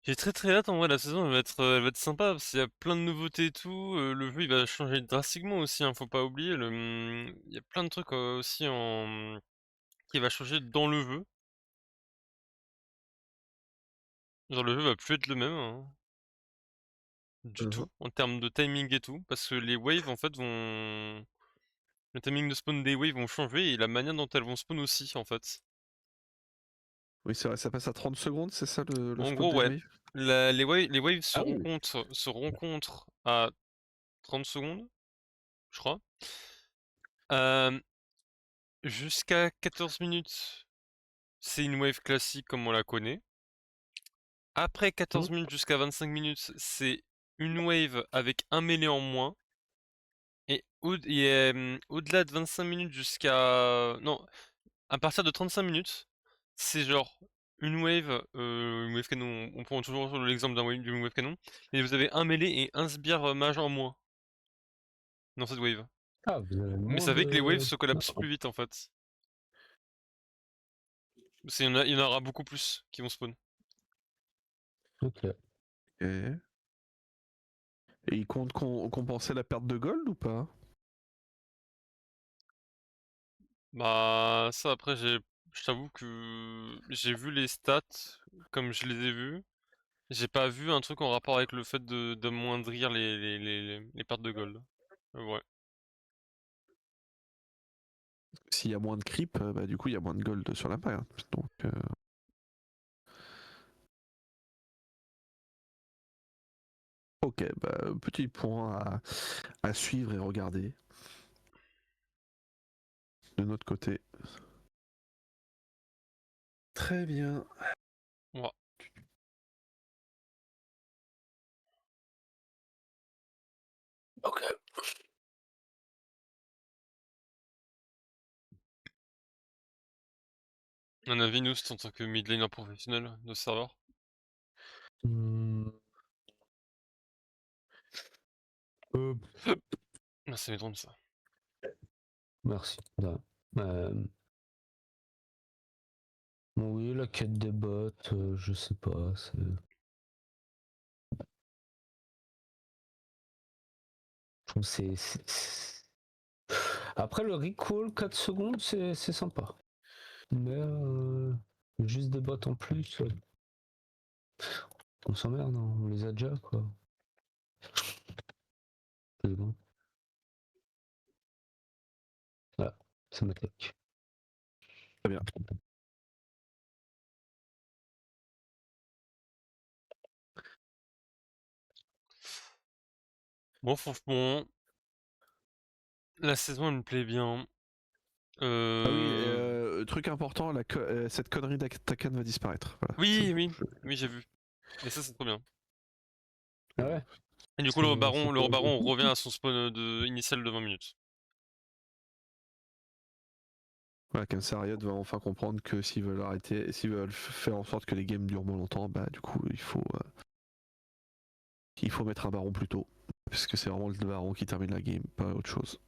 J'ai très hâte en vrai, la saison elle va être sympa parce qu'il y a plein de nouveautés et tout. Le jeu il va changer drastiquement aussi, hein, faut pas oublier. Il y a plein de trucs aussi qui va changer dans le jeu. Genre le jeu va plus être le même, hein, du tout, en termes de timing et tout, parce que les waves en fait vont... Le timing de spawn des waves vont changer et la manière dont elles vont spawn aussi en fait. Oui, c'est vrai, ça passe à 30 secondes, c'est ça le En spot gros des ouais, waves? les waves Ah oui. se rencontrent à 30 secondes, je crois. Jusqu'à 14 minutes, c'est une wave classique comme on la connaît. Après 14 minutes jusqu'à 25 minutes, c'est une wave avec un mêlé en moins. Et au-delà de 25 minutes jusqu'à... Non, à partir de 35 minutes, c'est genre une wave canon. On prend toujours l'exemple d'une wave canon. Et vous avez un mêlé et un sbire mage en moins dans cette wave. Ah, vous avez Mais moins ça fait que les waves de. se collapsent plus vite en fait. Il y en aura beaucoup plus qui vont spawn. Ok. Et il compte compenser la perte de gold ou pas? Bah ça après je t'avoue que j'ai vu les stats comme je les ai vus. J'ai pas vu un truc en rapport avec le fait d'amoindrir les pertes de gold. Ouais. S'il y a moins de creep, du coup il y a moins de gold sur la map. Donc, ok, petit point à suivre et regarder de notre côté. Très bien. Ouais. Ok. Un avis nous en tant que mid laner professionnel de ce serveur. Hmm. Ah, ça m'étonne ça. Merci. Euh, Oui, la quête des bots, je sais pas. Je trouve que Après, le recall 4 secondes, c'est sympa. Mais juste des bots en plus, on s'emmerde, hein, on les a déjà, quoi. C'est bon. Voilà, ça m'attaque. Très bien. Bon, franchement, la saison elle me plaît bien. Ah oui, truc important, cette connerie d'Atakan va disparaître. Voilà. Oui, oui, oui, j'ai vu. Et ça, c'est trop bien. Ah ouais. Et du coup, le baron revient à son spawn initial de 20 minutes. Voilà, comme ça, Riot va enfin comprendre que s'ils veulent arrêter, s'ils veulent faire en sorte que les games durent moins longtemps, bah du coup, il faut mettre un baron plus tôt. Parce que c'est vraiment le baron qui termine la game, pas autre chose.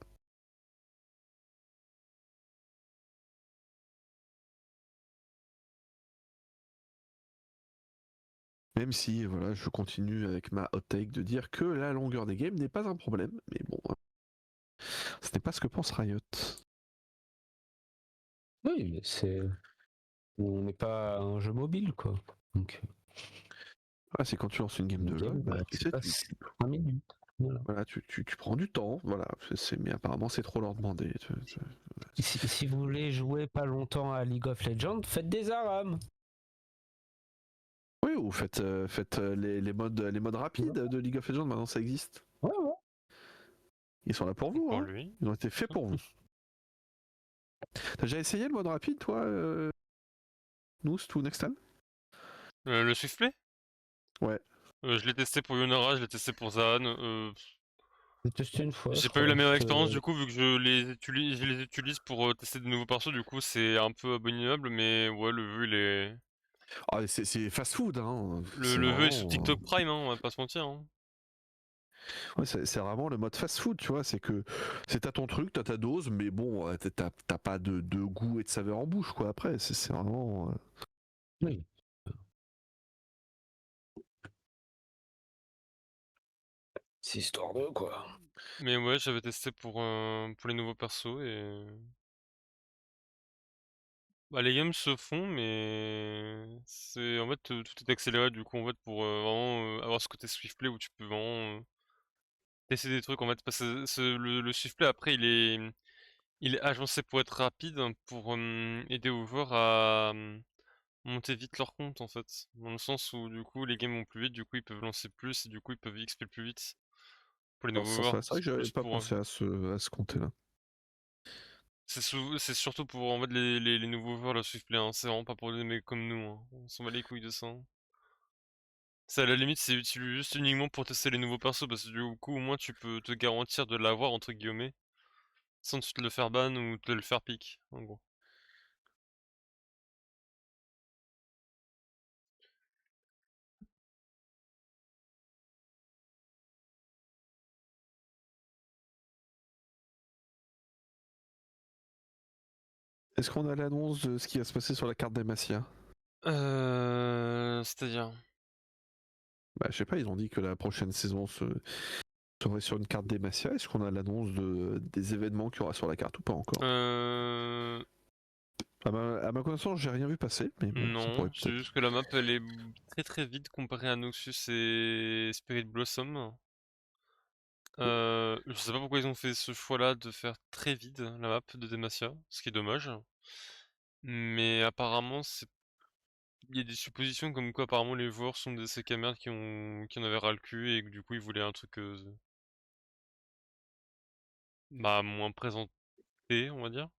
Même si, voilà, je continue avec ma hot take de dire que la longueur des games n'est pas un problème, mais bon, ce n'est pas ce que pense Riot. Oui, mais on n'est pas un jeu mobile, quoi. Donc, Ah, c'est quand tu lances une game de LoL, bah, tu sais, c'est pas 3 minutes. Voilà. voilà, tu prends du temps, voilà, mais apparemment c'est trop leur demander. Si vous voulez jouer pas longtemps à League of Legends, faites des ARAM. Oui, ou faites les modes rapides de League of Legends, maintenant ça existe. Ouais, ouais. Ils sont là pour vous, Pour hein. lui. Ils ont été faits pour vous. T'as déjà essayé le mode rapide, toi, Nous, ou Nextal? Le Swiftplay? Ouais. Je l'ai testé pour Yonara, je l'ai testé pour Zaan. J'ai testé une fois, je J'ai pas eu la crois. meilleure expérience du coup vu que je les utilise pour tester de nouveaux persos, du coup c'est un peu abominable, mais ouais, le vœu il est. Ah, c'est fast food, hein. Le vœu est sous TikTok Prime, hein, on va pas se mentir. Hein. Ouais, c'est vraiment le mode fast food, tu vois. C'est que t'as ton truc, t'as ta dose, mais bon, t'as pas de goût et de saveur en bouche, quoi. Après, c'est vraiment. Oui. C'est histoire de quoi. Mais ouais, j'avais testé pour les nouveaux persos et. Bah, les games se font, mais c'est en fait tout est accéléré du coup en fait pour vraiment avoir ce côté Swiftplay où tu peux vraiment tester des trucs en fait parce que le Swiftplay après il est agencé pour être rapide, pour aider aux joueurs à monter vite leur compte en fait. Dans le sens où du coup les games vont plus vite, du coup ils peuvent lancer plus et du coup ils peuvent XP plus vite. Pour les Dans nouveaux ce joueurs, sens-là, c'est vrai c'est que j'avais plus pas pour. pensé à ce compter-là. C'est surtout pour en fait les nouveaux joueurs le Swiftplay, hein. C'est vraiment pas pour des mecs comme nous, hein. On s'en bat les couilles de ça. Hein. C'est à la limite c'est utile juste uniquement pour tester les nouveaux persos parce que du coup au moins tu peux te garantir de l'avoir entre guillemets sans te le faire ban ou te le faire pick en gros. Est-ce qu'on a l'annonce de ce qui va se passer sur la carte d'Amacia? C'est-à-dire. Bah, je sais pas, ils ont dit que la prochaine saison serait sur une carte d'Amacia. Est-ce qu'on a l'annonce des événements qu'il y aura sur la carte ou pas encore? À ma connaissance, j'ai rien vu passer, mais bon, ça pourrait Non, c'est peut-être. juste que la map elle est très très vide comparée à Noxus et Spirit Blossom. Je sais pas pourquoi ils ont fait ce choix-là de faire très vide la map de Demacia, ce qui est dommage. Mais apparemment, il y a des suppositions comme quoi apparemment les joueurs sont des CKMR qui en avaient ras le cul et que du coup ils voulaient un truc bah, moins présenté, on va dire.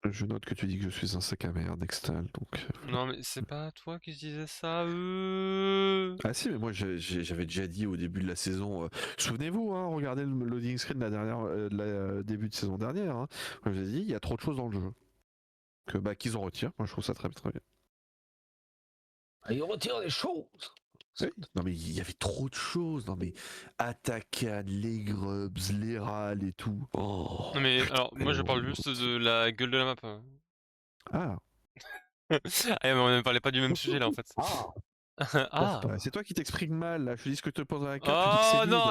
Je note que tu dis que je suis un sac à merde, Nextal, donc. Non mais c'est pas toi qui disais ça, Ah si, mais moi j'avais déjà dit au début de la saison. Souvenez-vous, hein, regardez le loading screen de la dernière, début de saison dernière. Hein, moi j'ai dit, il y a trop de choses dans le jeu. Que bah qu'ils en retirent. Moi je trouve ça très très bien. Ah, il retire les choses. Oui. Non mais il y avait trop de choses. Non mais Atakan, les Grubs, les Râles et tout. Oh, Non mais alors moi je putain, parle juste de la gueule de la map. Hein. Ah. Ah mais on ne parlait pas du même sujet là en fait. Ah, Ah! Ouais, c'est toi qui t'exprimes mal là, je te dis ce que tu penses à la carte, tu dis que c'est Oh nul. non,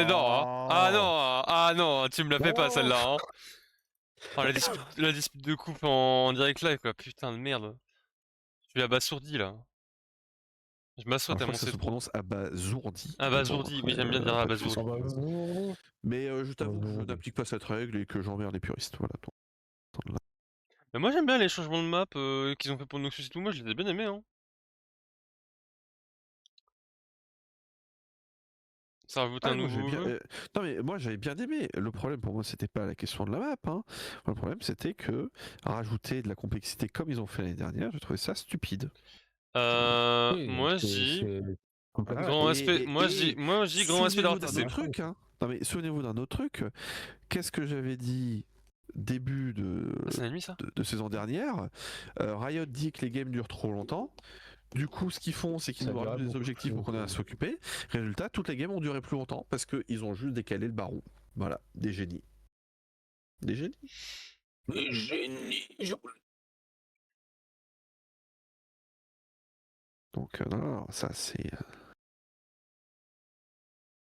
non, hein. Oh. Ah non, tu me la fais pas non. celle-là, hein. Oh la dispute de couple en direct live quoi, putain de merde. Je suis abasourdi là. Je m'assois Alors je crois tellement que ça c'est se trop. prononce abasourdi, mais bon Abasourdi, après, oui j'aime bien dire pas de Ah soucis. abasourdi. bah, Mais je t'avoue que je n'applique pas cette règle et que j'emmerde les puristes, voilà. Donc, Mais moi j'aime bien les changements de map qu'ils ont fait pour Noxus et tout, moi je les ai bien aimés hein. Ça rajoute ah, un mais moi j'avais nouveau bien. jeu. Non mais moi j'avais bien aimé. Le problème pour moi c'était pas la question de la map. Hein. Le problème c'était que rajouter de la complexité comme ils ont fait l'année dernière, j'ai trouvé ça stupide. oui, Moi je dis c'est complètement. Voilà. grand respect, moi je dis grand respect d'avoir Souvenez-vous d'un testé. autre truc. Hein. Non mais souvenez-vous d'un autre truc. Qu'est-ce que j'avais dit début Ah c'est la nuit ça? de saison dernière? Riot dit que les games durent trop longtemps. Du coup, ce qu'ils font, c'est qu'ils Ça nous durait rajoutent des beaucoup objectifs plus. pour qu'on ait à s'occuper. Résultat, toutes les games ont duré plus longtemps parce qu'ils ont juste décalé le baron. Voilà, des génies. Des génies. Mais génie. Donc, non, ça c'est.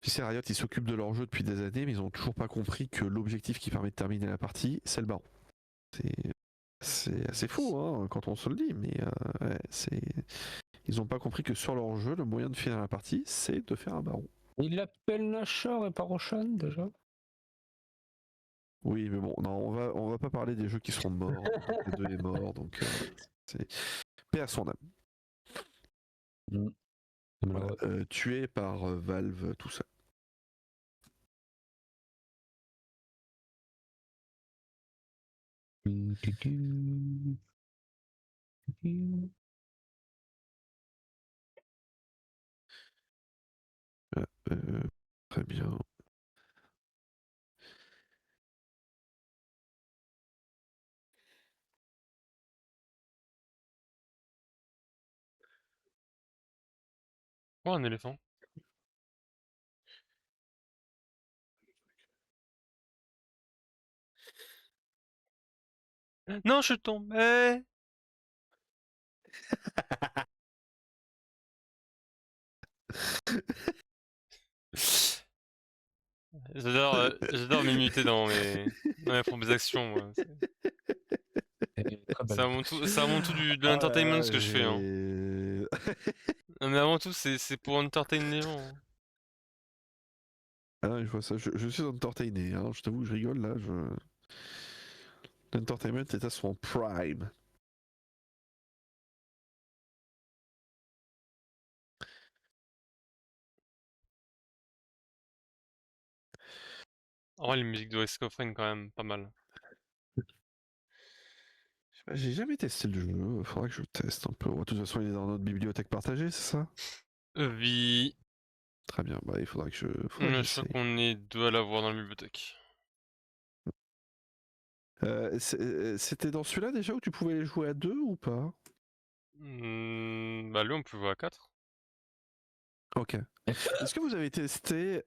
Tu sais, Riot, ils s'occupent de leur jeu depuis des années, mais ils ont toujours pas compris que l'objectif qui permet de terminer la partie, c'est le baron. C'est assez fou, hein, quand on se le dit, mais ouais, c'est. Ils ont pas compris que sur leur jeu, le moyen de finir la partie, c'est de faire un baron. Il l'appelle Nashor et pas Roshan déjà. Oui, mais bon, non, on va pas parler des jeux qui seront morts. Le 2 est mort, donc c'est paix à son âme. Mm. Voilà, Malheureux. tué par Valve tout seul. Euh, euh, très bien. Oh un éléphant. Non je suis tombé. J'adore m'imiter dans mes propres actions moi. Très C'est belle. avant tout de Oh là l'entertainment là, ce que je fais hein. j'ai. Non, mais avant tout c'est pour entertain les gens. Hein. Ah non, je vois ça, je suis entertainé, hein. Je t'avoue que je rigole là. L'entertainment est à son prime. En vrai les musiques de West Coast quand même pas mal. Je sais pas, j'ai jamais testé le jeu, faudra que je teste un peu. De toute façon, il est dans notre bibliothèque partagée, c'est ça? Oui, Très bien, bah il faudra que je crois j'essaye. qu'on est deux à l'avoir dans la bibliothèque. C'était dans celui-là déjà où tu pouvais les jouer à deux ou pas? Bah lui on peut jouer à 4. Ok. Est-ce que vous avez testé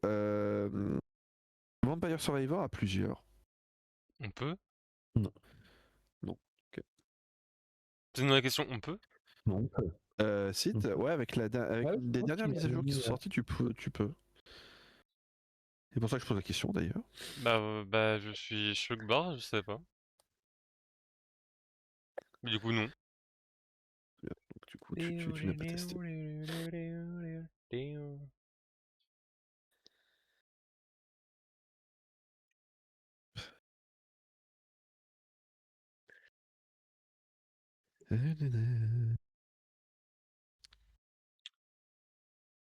Vampire Survivor à plusieurs? On peut? Non. Non. Ok. C'est une vraie question, on peut? Non. Si, ouais, avec Ouais, une je des crois dernières qu'il mises à avait jour qui dit, sont sorties, tu peux. C'est pour ça que je pose la question d'ailleurs. Bah je suis choc barre, je savais pas. Mais du coup non. Donc du coup, tu n'as pas testé.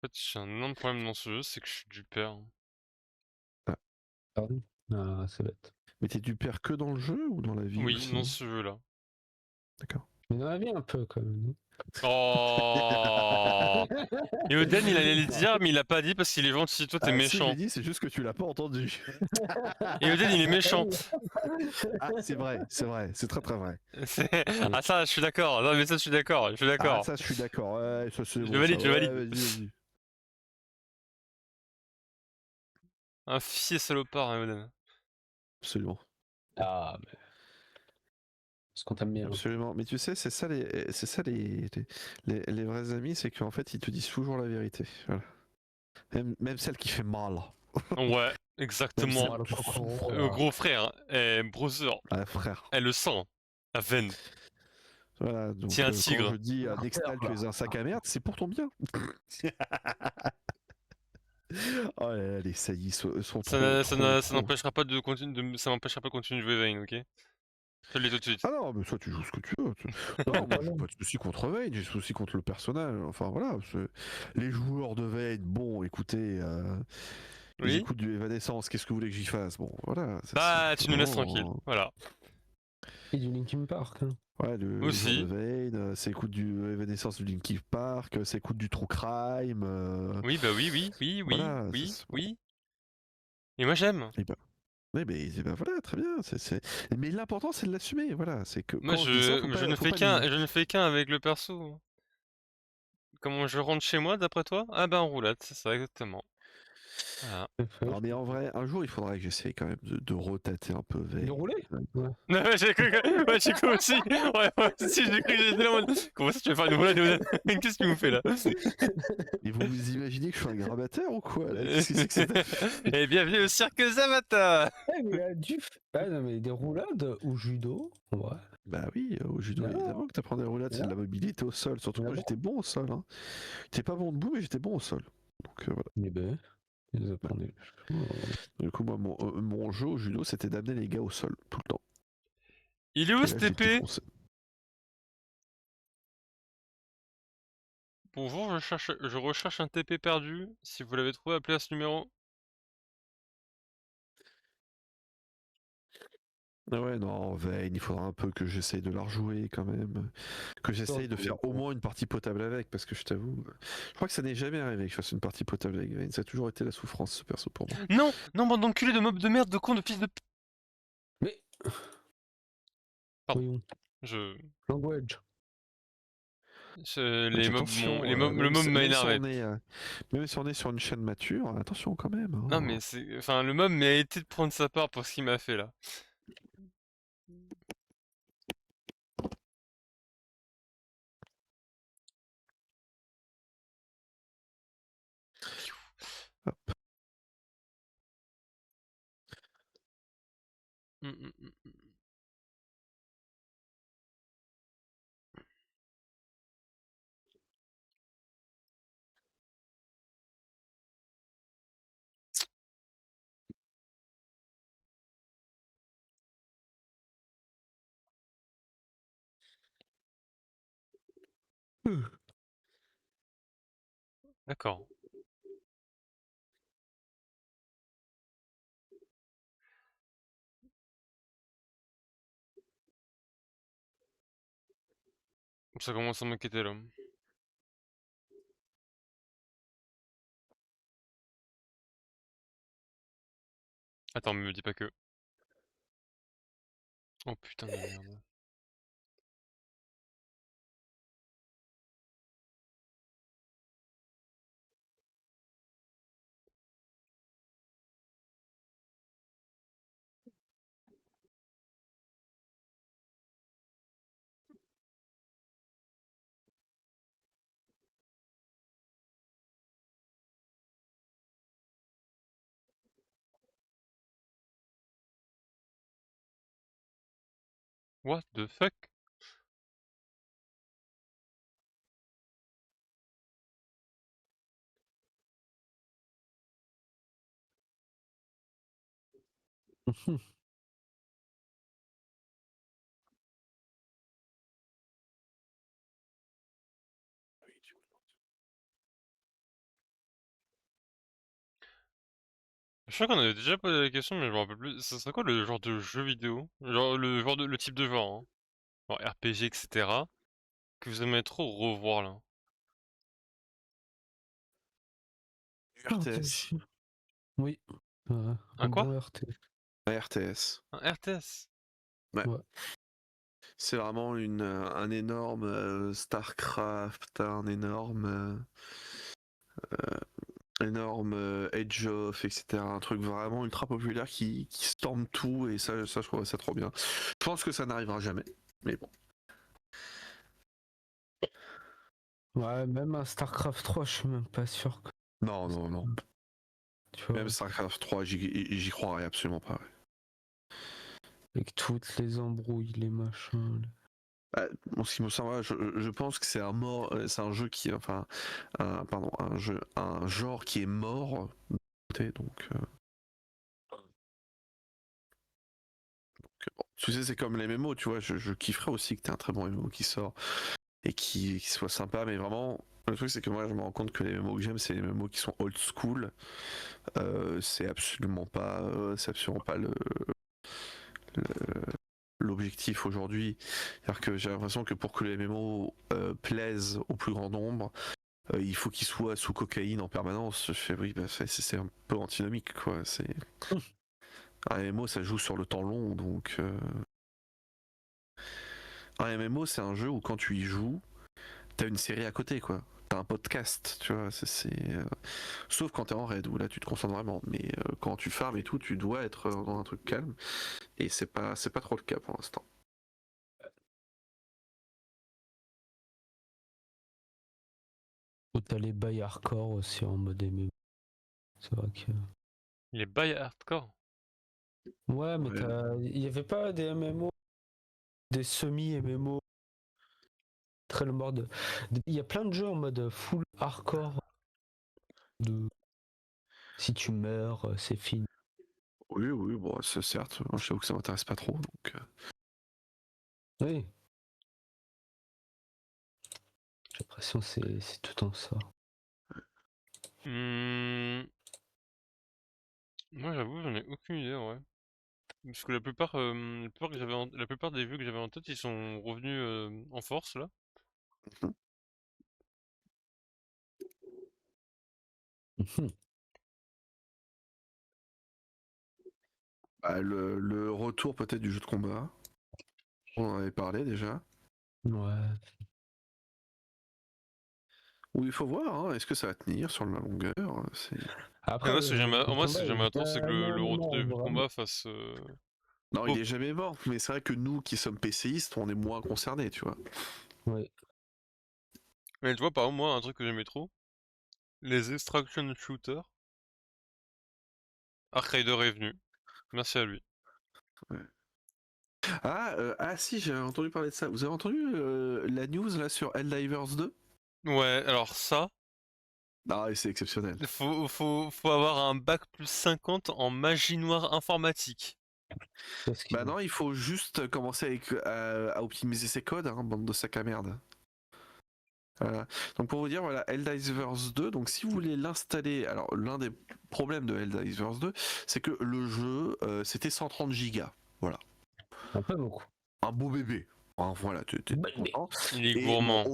En fait j'ai un énorme problème dans ce jeu, c'est que je suis du père. Ah. pardon. Ah, c'est bête. Mais t'es du père que dans le jeu ou dans la vie Oui, dans aussi? ce jeu-là. D'accord. Mais dans la vie un peu quand même. Oh! Et Oden il allait le dire, mais il a pas dit parce qu'il est gentil, toi t'es Ah si, j'ai méchant. dit, c'est juste que tu l'as pas entendu. Et Oden il est méchant. Ah, c'est vrai, c'est très très vrai. Ah ça je suis d'accord, non mais ça je suis d'accord, je suis Ah, d'accord. ça, je suis d'accord. Ouais, ça, c'est Je bon, ça. valide, je Ouais, valide. vas-y. Un fier salopard, hein, Oden. Absolument. Ah, mais Parce qu'on t'aime bien. Absolument. Mais tu sais, c'est ça les vrais amis, c'est qu'en fait, ils te disent toujours la vérité. Voilà. Même celle qui fait mal. Ouais, Même exactement. celle le que tu cocon, souffres. là. Gros frère, brother, Ah, frère. elle le sent, la veine. Voilà, C'est donc un quand tigre. je dis à Ah, Nextal, tu là. es un sac à merde, c'est pour ton bien. Oh là là, les saillies sont trop, trop, Ça trop. n'empêchera pas de continuer, ça m'empêchera pas de continuer de jouer Vayne, ok? Je te le dis tout de suite. Ah non, mais ça, tu joues ce que tu veux. Non, moi, j'ai Voilà. pas de soucis contre Vayne, j'ai soucis contre le personnage. Enfin, voilà. Les joueurs de Vayne, bon, écoutez, ils Oui? écoutent du Evanescence, qu'est-ce que vous voulez que j'y fasse? Bon, voilà. Bah, tu nous laisses tranquille, voilà. Et du Linkin Park. Hein. Ouais, les joueurs de Aussi. Vayne, ça écoute du Evanescence du Linkin Park, ça écoute du True Crime. Oui, bah oui, oui, oui, oui, Voilà. oui, Bon. oui. Et moi j'aime. Et ben, ouais, mais ben voilà, très bien. Mais l'important, c'est de l'assumer. Voilà, c'est que Moi quand je dis ça, faut pas nier. je ne fais qu'un avec le perso. Comment je rentre chez moi d'après toi? Ah bah en roulade, c'est ça exactement. Voilà. Non, mais en vrai, un jour, il faudrait que j'essaye quand même de retater un peu De Vayne. rouler ouais. Non, ouais, j'ai cru aussi. Ouais, moi aussi, j'ai cru que j'étais là en mode. Comment ça tu vas faire une roulade? Qu'est-ce que tu nous fais là? Et vous vous imaginez que je suis un grabataire ou quoi là? Qu'est-ce que c'est que cette affaire? Et bienvenue au cirque Zamata! Eh, mais il a du. Ah non, mais des roulades au judo. Ouais. Bah oui, au judo, Non. évidemment que t'apprends des roulades, c'est de la mobilité au sol. Surtout que moi, j'étais bon au sol. Hein. J'étais pas bon debout, mais j'étais bon au sol. Donc voilà. Eh ben, ils apprenaient. Du coup, moi, mon jeu au judo, c'était d'amener les gars au sol tout le temps. Il est où Et ce là, je les TP? défonçais. Bonjour, je recherche un TP perdu. Si vous l'avez trouvé, appelez à ce numéro. Ah ouais, non, Vayne, il faudra un peu que j'essaye de la rejouer quand même. Que j'essaye de faire au moins une partie potable avec, parce que je t'avoue, je crois que ça n'est jamais arrivé que je fasse une partie potable avec Vayne. Ça a toujours été la souffrance, ce perso pour moi. Non! Non, bande d'enculés, de mobs de merde, de cons, de fils de p... Mais. Pardon. Voyons. Je... Language. Les mobs, Attention, le mob m'a énervé. même si on est sur une chaîne mature, attention quand même. Non, Hein. mais c'est... Enfin, le mob méritait de prendre sa part pour ce qu'il m'a fait, là. Hop. Hum, hum, hum, hum. D'accord. Ça commence à m'inquiéter, là. Attends, mais me dis pas que... Oh putain de merde. What the fuck? Je crois qu'on avait déjà posé la question, mais je me rappelle plus. Ce serait quoi le genre de jeu vidéo? Genre, le type de genre, hein? Genre RPG, etc. Que vous aimeriez trop revoir, là? RTS. Oui. Un Un quoi? bon RT. RTS. Un RTS? Ouais. Ouais. C'est vraiment un énorme StarCraft, un énorme Age of, etc. Un truc vraiment ultra populaire qui storme tout et ça je trouve ça trop bien. Je pense que ça n'arrivera jamais. Mais bon. Ouais, même un StarCraft 3, je suis même pas sûr que. Non, non, non. Tu vois, Même StarCraft 3, j'y croirais absolument pas. avec toutes les embrouilles, les machins. En ce qui me semble, je pense que c'est c'est un jeu qui, enfin, pardon, un genre qui est mort. Donc, bon. Tu sais, c'est comme les MMO, tu vois. Je kifferais aussi que t'aies un très bon MMO qui sort et qui soit sympa, mais vraiment. Le truc, c'est que moi, je me rends compte que les MMO que j'aime, c'est les MMO qui sont old school. C'est absolument pas le- l'objectif aujourd'hui. C'est-à-dire que j'ai l'impression que pour que les MMO plaisent au plus grand nombre, il faut qu'ils soient sous cocaïne en permanence. Je fais oui, bah, c'est un peu antinomique, quoi. Un MMO, ça joue sur le temps long, donc un MMO, c'est un jeu où quand tu y joues, t'as une série à côté, quoi. T'as un podcast, tu vois. Sauf quand t'es en raid, où là tu te concentres vraiment. Mais quand tu farmes et tout, tu dois être dans un truc calme. Et c'est pas trop le cas pour l'instant. Ou t'as les bails hardcore aussi en mode MMO. C'est vrai que. Les bails hardcore. Ouais, mais Ouais. il y avait pas des MMO, des semi-MMO, très le mode. Il y a plein de jeux en mode full hardcore. De... Si tu meurs, c'est fini. Oui, oui, bon, certes, moi, je t'avoue que ça m'intéresse pas trop, donc. Oui. J'ai l'impression que c'est tout en ça. Moi, j'avoue, j'en ai aucune idée, en vrai. Parce que la plupart des vues que j'avais en tête, ils sont revenus en force, là. Mhm. Bah, le retour peut-être du jeu de combat, on en avait parlé déjà. Ouais. Où il faut voir, hein, est-ce que ça va tenir sur la longueur. Et Après, moi, le moi, ce que combat j'aimerais est attendre, c'est que le jamais retour des mort, jeux de vraiment. combat fasse. Non, il Oh. est jamais mort, mais c'est vrai que nous qui sommes PCistes, on est moins concernés, tu vois. Ouais. Mais tu vois, par exemple, moi, un truc que j'aimais trop, les extraction shooters. Arcrider est venu. Merci à lui. Ouais. Ah si, j'avais entendu parler de ça. Vous avez entendu la news là sur Helldivers 2? Ouais, alors ça, Ah, et c'est exceptionnel. faut avoir un bac plus 50 en magie noire informatique. Parce que... Bah non, il faut juste commencer à optimiser ses codes, hein, bande de sacs à merde. Voilà. Donc pour vous dire, voilà, Helldivers 2, donc si vous voulez l'installer, alors l'un des problèmes de Helldivers 2, c'est que le jeu, c'était 130 gigas. Voilà. Un peu beaucoup. Un beau bébé. Hein, voilà, t'es content. Il est Et bon, gourmand.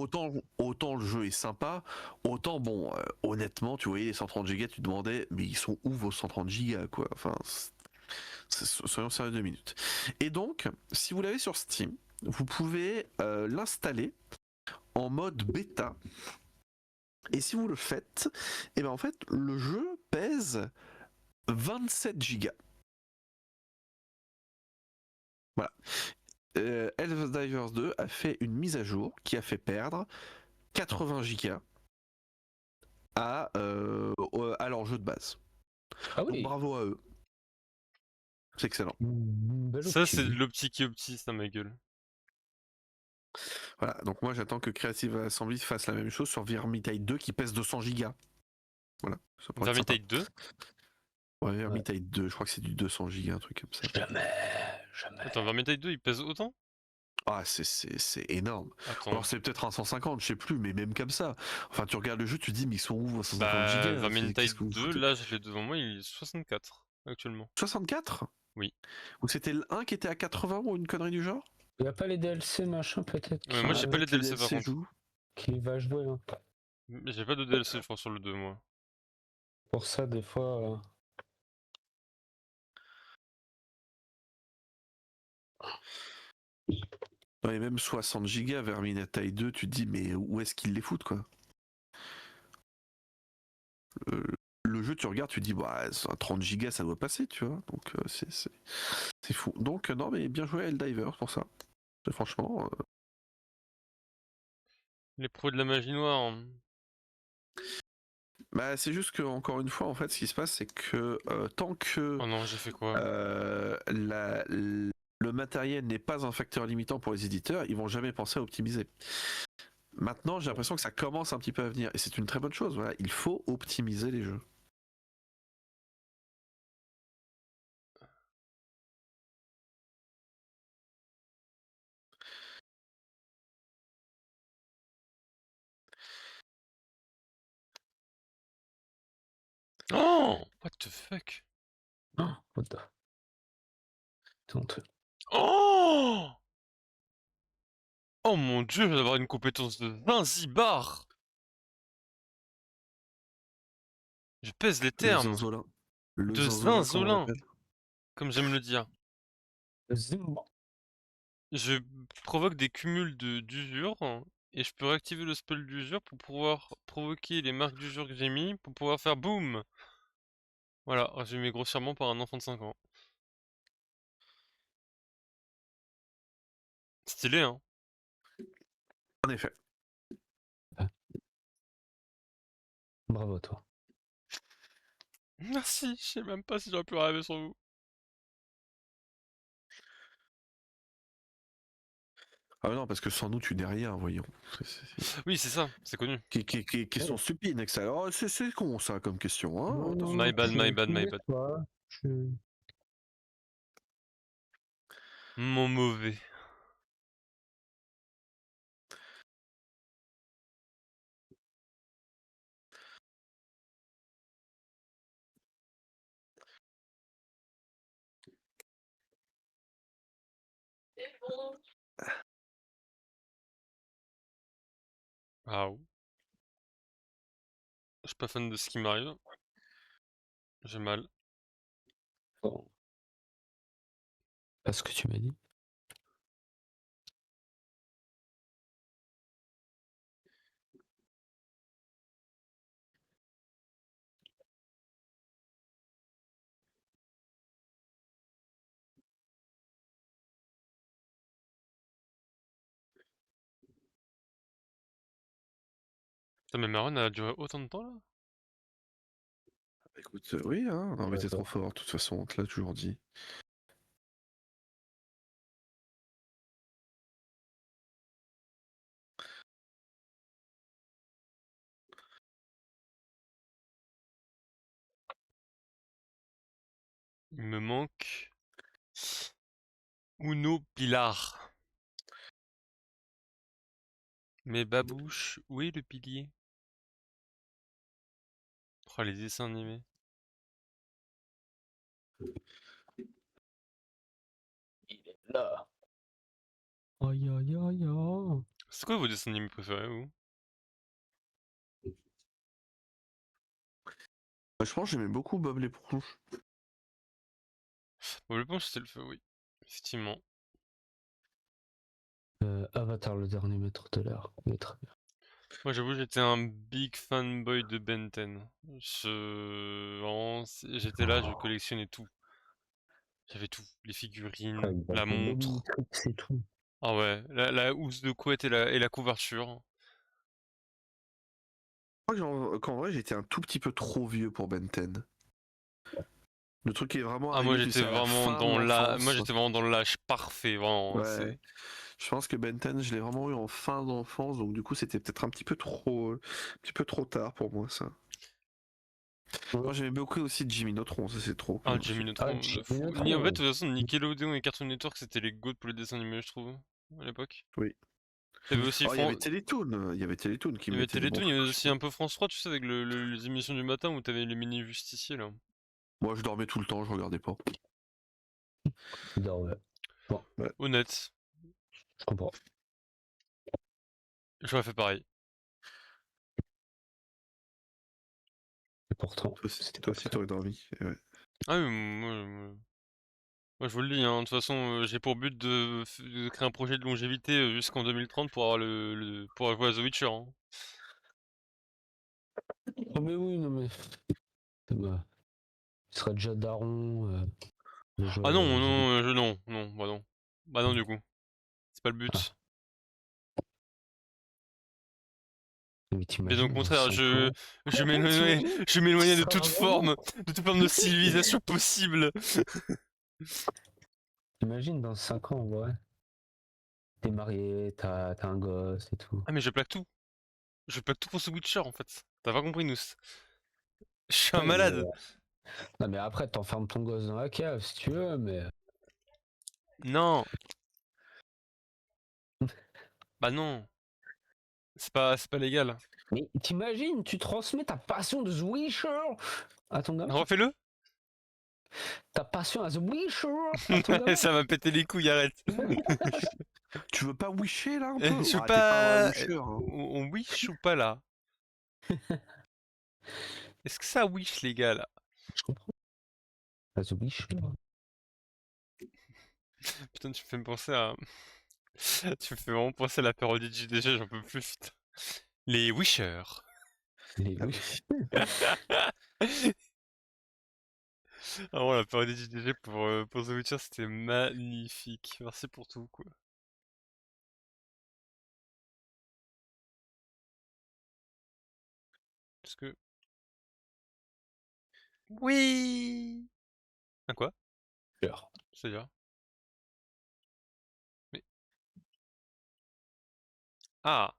autant le jeu est sympa, autant bon, honnêtement, tu voyais les 130 gigas, tu te demandais, mais ils sont où vos 130 gigas, quoi. Enfin, soyons sérieux 2 minutes. Et donc, si vous l'avez sur Steam, vous pouvez l'installer en mode bêta. Et si vous le faites, et ben en fait, le jeu pèse 27 gigas. Voilà. Helldivers 2 a fait une mise à jour qui a fait perdre 80 gigas à leur jeu de base. Ah Donc oui. bravo à eux. C'est excellent. Belle Ça, c'est de opti. l'optique ça, ma gueule. Voilà, donc moi j'attends que Creative Assembly fasse la même chose sur Vermintide 2 qui pèse 200 gigas. Voilà, ça pourrait être sympa. Vermintide 2? Ouais, Vermintide 2, je crois que c'est du 200 gigas, un truc comme ça. Jamais. Attends, Vermintide 2, il pèse autant? Ah, c'est énorme. Attends. Alors c'est peut-être un 150, je sais plus, mais même comme ça. Enfin, tu regardes le jeu, tu te dis, mais ils sont où vos 150 Bah, gigas? Qu'est-ce Vermintide que vous 2, foutez? là, je l'ai devant moi, il est 64, actuellement. 64? Oui. Ou c'était le 1 qui était à 80 ou une connerie du genre? Il n'y a pas les DLC machin peut-être Ouais, moi, j'ai pas les Peut-être les DLC, par DLC contre. jouent. qui va jouer. Hein. J'ai pas de DLC, je crois, sur le 2, moi. Pour ça, des fois. Ouais, et même 60 gigas Vermintide 2, tu te dis, mais où est-ce qu'ils les foutent, quoi? Euh, le jeu, tu regardes, tu te dis, bah, 30 gigas, ça doit passer, tu vois. Donc, c'est fou. Donc, non, mais bien joué à Helldivers pour ça. Franchement, Les pros de la magie noire. bah, c'est juste que encore une fois, en fait, ce qui se passe, c'est que tant que Oh non, j'ai fait quoi? le matériel n'est pas un facteur limitant pour les éditeurs, ils vont jamais penser à optimiser. Maintenant, j'ai l'impression que ça commence un petit peu à venir, et c'est une très bonne chose. Voilà, il faut optimiser les jeux. Oh! What the fuck? Oh, what the... C'est honteux. Oh! Oh mon dieu, je vais avoir une compétence de Zanzibar! Je pèse les Le termes. zinzolin. Le De zinzolin, comme on zinzolin, l'appelle. comme j'aime le dire. Zimba. Je provoque des cumuls d'usure, et je peux réactiver le spell d'usure pour pouvoir provoquer les marques d'usure que j'ai mis, pour pouvoir faire boum! Voilà, résumé grossièrement par un enfant de 5 ans. Stylé, hein? En effet. Bravo à toi. Merci, je sais même pas si j'aurais pu rêver sur vous. Ah non, parce que sans nous, tu n'es rien, voyons. Oui, c'est ça, c'est connu. Question stupide, Nexal. Oh, c'est con ça comme question. Hein. Non, Attention. non, My bad, my bad, tu my me bad. laisses pas. Mon mauvais. Waouh. Je suis pas fan de ce qui m'arrive. J'ai mal. Bon. Pas ce que tu m'as dit. Putain, mais ma run a duré autant de temps là? Écoute, oui, hein, on Ouais, était ça. trop fort, de toute façon, on te l'a toujours dit. Il me manque Uno Pilar. Mais babouche, où est le pilier? Oh, les dessins animés. Il est là. Aïe aïe aïe aïe. C'est quoi vos dessins animés préférés, vous? Je pense que j'aimais beaucoup Bob l'éponge. Bon, le punch, c'était le feu, oui. Effectivement. Avatar, le dernier maître de l'air. Il est très bien. Moi, j'avoue, j'étais un big fanboy de Ben 10. J'étais là, je collectionnais tout. J'avais tout. Les figurines, la montre. C'est tout. Ah ouais, la housse de couette et la couverture. Je crois qu'en vrai, j'étais un tout petit peu trop vieux pour Ben 10. Le truc est vraiment Ah, moi, arrivé, tu j'étais sais, à la vraiment fin de dans moi, l'enfance. j'étais vraiment dans l'âge parfait, vraiment. Ouais. Je pense que Ben 10, je l'ai vraiment eu en fin d'enfance, donc du coup, c'était peut-être un petit peu trop tard pour moi, ça. Moi, j'aimais beaucoup aussi Jimmy Neutron, ça c'est trop Ah, cool Jimmy aussi. Neutron, Jimmy de fou. Neutron, En fait, ouais. de toute façon, Nickelodeon et Cartoon Network, c'était les GOAT pour les dessins animés, je trouve, à l'époque. Oui. T'avais aussi Oh, il y avait Télétoon, qui Il y avait mettait des bons Télétoon, il y avait trucs. aussi un peu France 3, tu sais, avec les émissions du matin où t'avais les mini-justiciers, là. Moi, je dormais tout le temps, je regardais pas. Non, ouais. Bon, Honnête, je comprends. j'aurais fait pareil. Et pourtant, Toi c'était pas aussi, très. t'aurais dormi. Ouais. Ah oui, moi, je vous le dis, hein, de toute façon, j'ai pour but de créer un projet de longévité jusqu'en 2030 pour avoir pour jouer à The Witcher, hein. Oh, mais oui, non, mais. Bah, il serait déjà daron. Ah non, non, non, bah non, du coup. C'est pas le but. Mais Bien au t'imagines dans contraire, 5 ans. je m'éloignais T'imagines je m'éloignais ça de toute forme de civilisation possible. T'imagines dans 5 ans, ouais. T'es marié, t'as un gosse et tout. Ah mais je plaque tout. Je plaque tout pour ce Witcher en fait. T'as pas compris, nous. Je suis un Oui, mais... malade. Non, mais après, t'enfermes ton gosse dans la cave si tu veux, mais... Non. Bah non. C'est pas légal. Mais t'imagines, tu transmets ta passion de The Witcher à ton gosse. Refais-le. Ta passion à The Witcher à ton gosse. Ça m'a pété les couilles, arrête. Tu veux pas wisher là un peu? Je suis Ah, t'es pas un vrai pas... wisher. Hein. On wish ou pas là? Est-ce que ça wish les gars là? Je comprends. À The Witcher. Putain, tu me fais me penser à... Tu me fais vraiment penser à la parodie de JDG, j'en peux plus, putain. Les wishers. Les Ah Witcher. oui. Ah bon, la parodie de JDG pour The Witcher, c'était magnifique. Merci pour tout, quoi. Parce que... Oui. Un quoi? C'est-à-dire? Mais... Ah!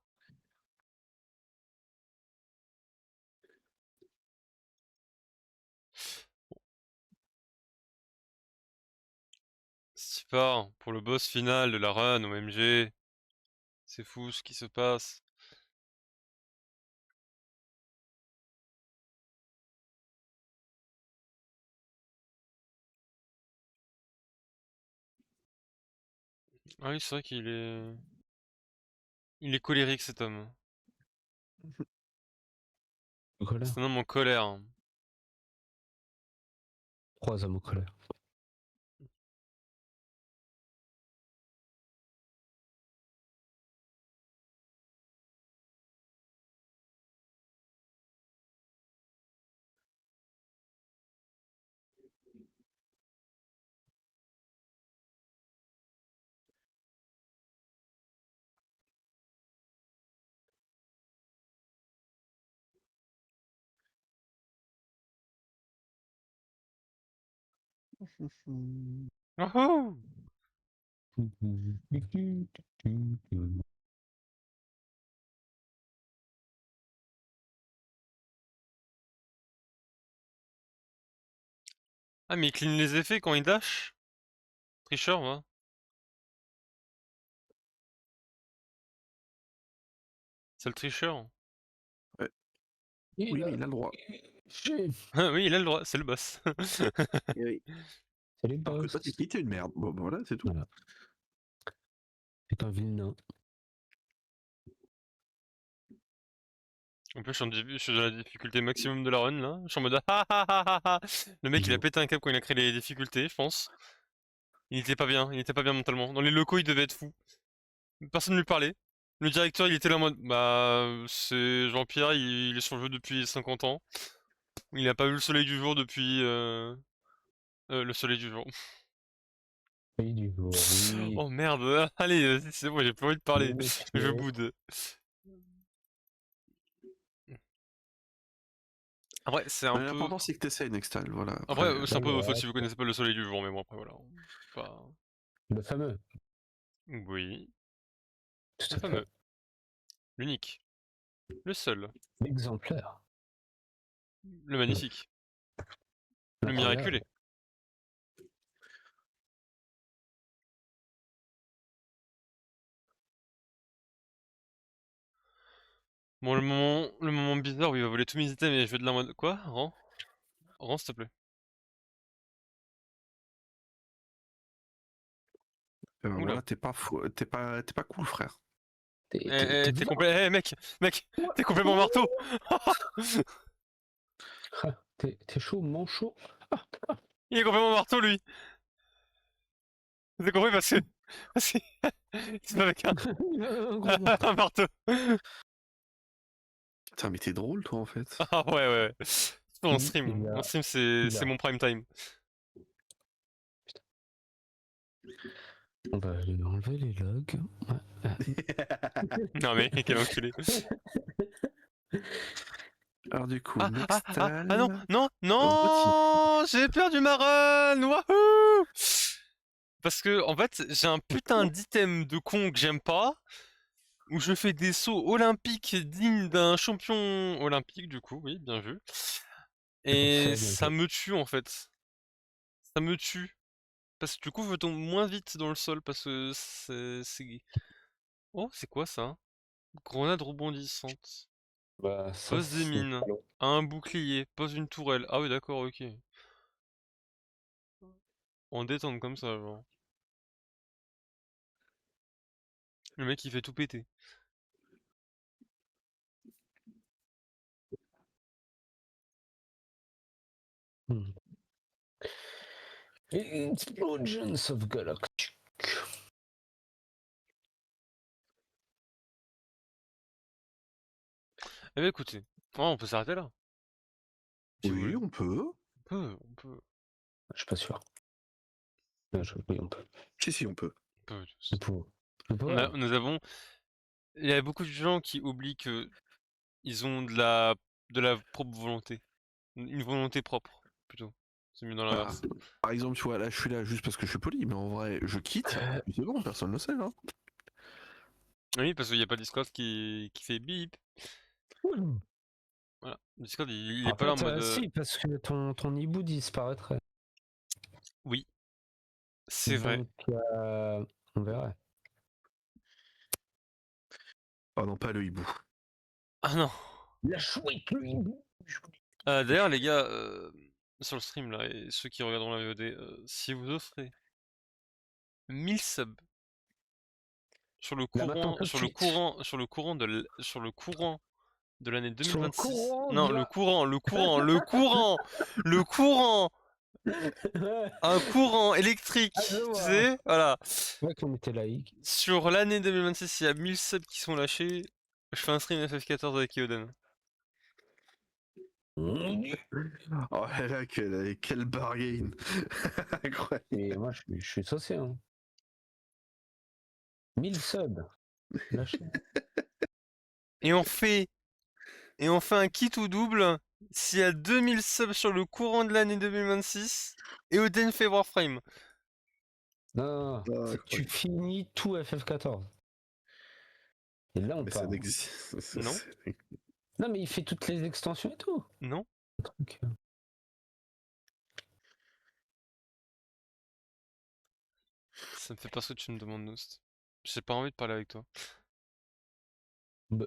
Stipa, pour le boss final de la run OMG. C'est fou ce qui se passe. Ah oui, c'est vrai qu'il est... Il est colérique cet homme. Colère. C'est un homme en colère. Hein. 3 hommes en colère. Oh oh. Ah mais il clean les effets quand il dash? Tricheur, va. C'est le tricheur. Oui, mais il a le droit. Ah oui, il a le droit, c'est le boss. Et oui. C'est les Alors que boss. toi, t'es une merde. Bon, voilà, c'est tout. Voilà. C'est un vilain. En plus, je suis dans la difficulté maximum de la run là. Je suis en mode ah ah ah ah ah. Le mec il a Idiot. pété un câble quand il a créé les difficultés, je pense. Il était pas bien mentalement. Dans les locaux, il devait être fou. Personne ne lui parlait. Le directeur, il était là en mode bah c'est Jean-Pierre, il est sur le jeu depuis 50 ans. Il n'a pas vu le soleil du jour depuis le soleil du jour. Oui, du jour, oui. Oh merde, allez, vas-y, c'est bon, j'ai plus envie de parler. Je boude. Après, c'est un peu. L'important, c'est que t'essayes Nextal, voilà. Après, c'est un peu votre voilà, faute si vous connaissez pas le soleil du jour, mais bon, après, voilà. Pas... le fameux. Oui, Tout le à fait. fameux. L'unique. Le seul. L'exemplaire. Le magnifique. Le miraculé. Bon, le moment bizarre où il va voler tous mes items et je vais de la mode. Quoi? Rends? Rends, s'il te plaît. Oula. Voilà, t'es pas cool, frère. T'es complet. Mec! Mec! T'es complètement marteau! T'es chaud, manchot. Il est complètement marteau, lui! Vous avez compris parce que. Parce que. C'est pas avec un marteau! Putain, mais t'es drôle, toi, en fait. Ah ouais, ouais. C'est mon stream. il a- Mon stream, c'est mon prime time. On va lui enlever les logs. Non mais quel enculé. Alors du coup, Ah Nextal... non, non, Rôti. non, j'ai perdu ma run. Wahoo! Parce que en fait, j'ai un putain d'item de con que j'aime pas, où je fais des sauts olympiques dignes d'un champion olympique, du coup, oui, bien vu. Et ça me tue en fait. Ça me tue. Parce que du coup, je tombe moins vite dans le sol parce que c'est... Oh, c'est quoi ça? Grenade rebondissante. Bah, ça, Pose des c'est mines. pas long. Un bouclier. Pose une tourelle. Ah oui, d'accord, ok. En détente comme ça, genre. Le mec, il fait tout péter. Explosions of Galactic. Eh bien, écoutez. Oh, on peut s'arrêter là. Si vous Oui, voulez. on peut. On peut. Je suis pas sûr. Oui, on peut. Si, on peut. On peut. On peut. On peut, ouais. Nous avons... Il y a beaucoup de gens qui oublient que ils ont de la propre volonté. Une volonté propre, plutôt. C'est mieux dans Ah, l'inverse. par exemple, tu vois, là, je suis là juste parce que je suis poli, mais en vrai, je quitte. Et c'est bon, personne ne le sait, hein. Oui, parce qu'il n'y a pas Discord qui fait bip. Voilà. Discord, il est En pas là en fait, mode... si, parce que ton hibou disparaîtrait. Oui, c'est vrai. Donc, on verrait. Oh non, pas le hibou. Ah non. La chouette, le hibou. D'ailleurs, les gars, sur le stream là, et ceux qui regarderont la VOD, si vous offrez 1000 subs sur le Là, maintenant, courant, tout de sur le suite. courant, sur le courant sur le courant de l'année Sur le 2026. courant Non, de la... le courant, Ouais, un courant ah, je électrique, tu vois. sais, voilà. C'est vrai qu'on était laïque. Sur l'année 2026, il y a 1000 subs qui sont lâchés. Je fais un stream FF14 avec Eoden. Oh là là, quel bargain. Incroyable. Et moi, je suis saucé. Hein. 1000 subs. Lâché. Et on fait Et on fait un kit ou double s'il y a 2000 subs sur le courant de l'année 2026 et Oden fait Warframe. Non, Ah, tu incroyable. finis tout FF14. Et là, on Mais ça part. n'existe. Non, Non, mais il fait toutes les extensions et tout. non, Le truc. ça me fait pas ce que tu me demandes, Nost. J'ai pas envie de parler avec toi. Bah.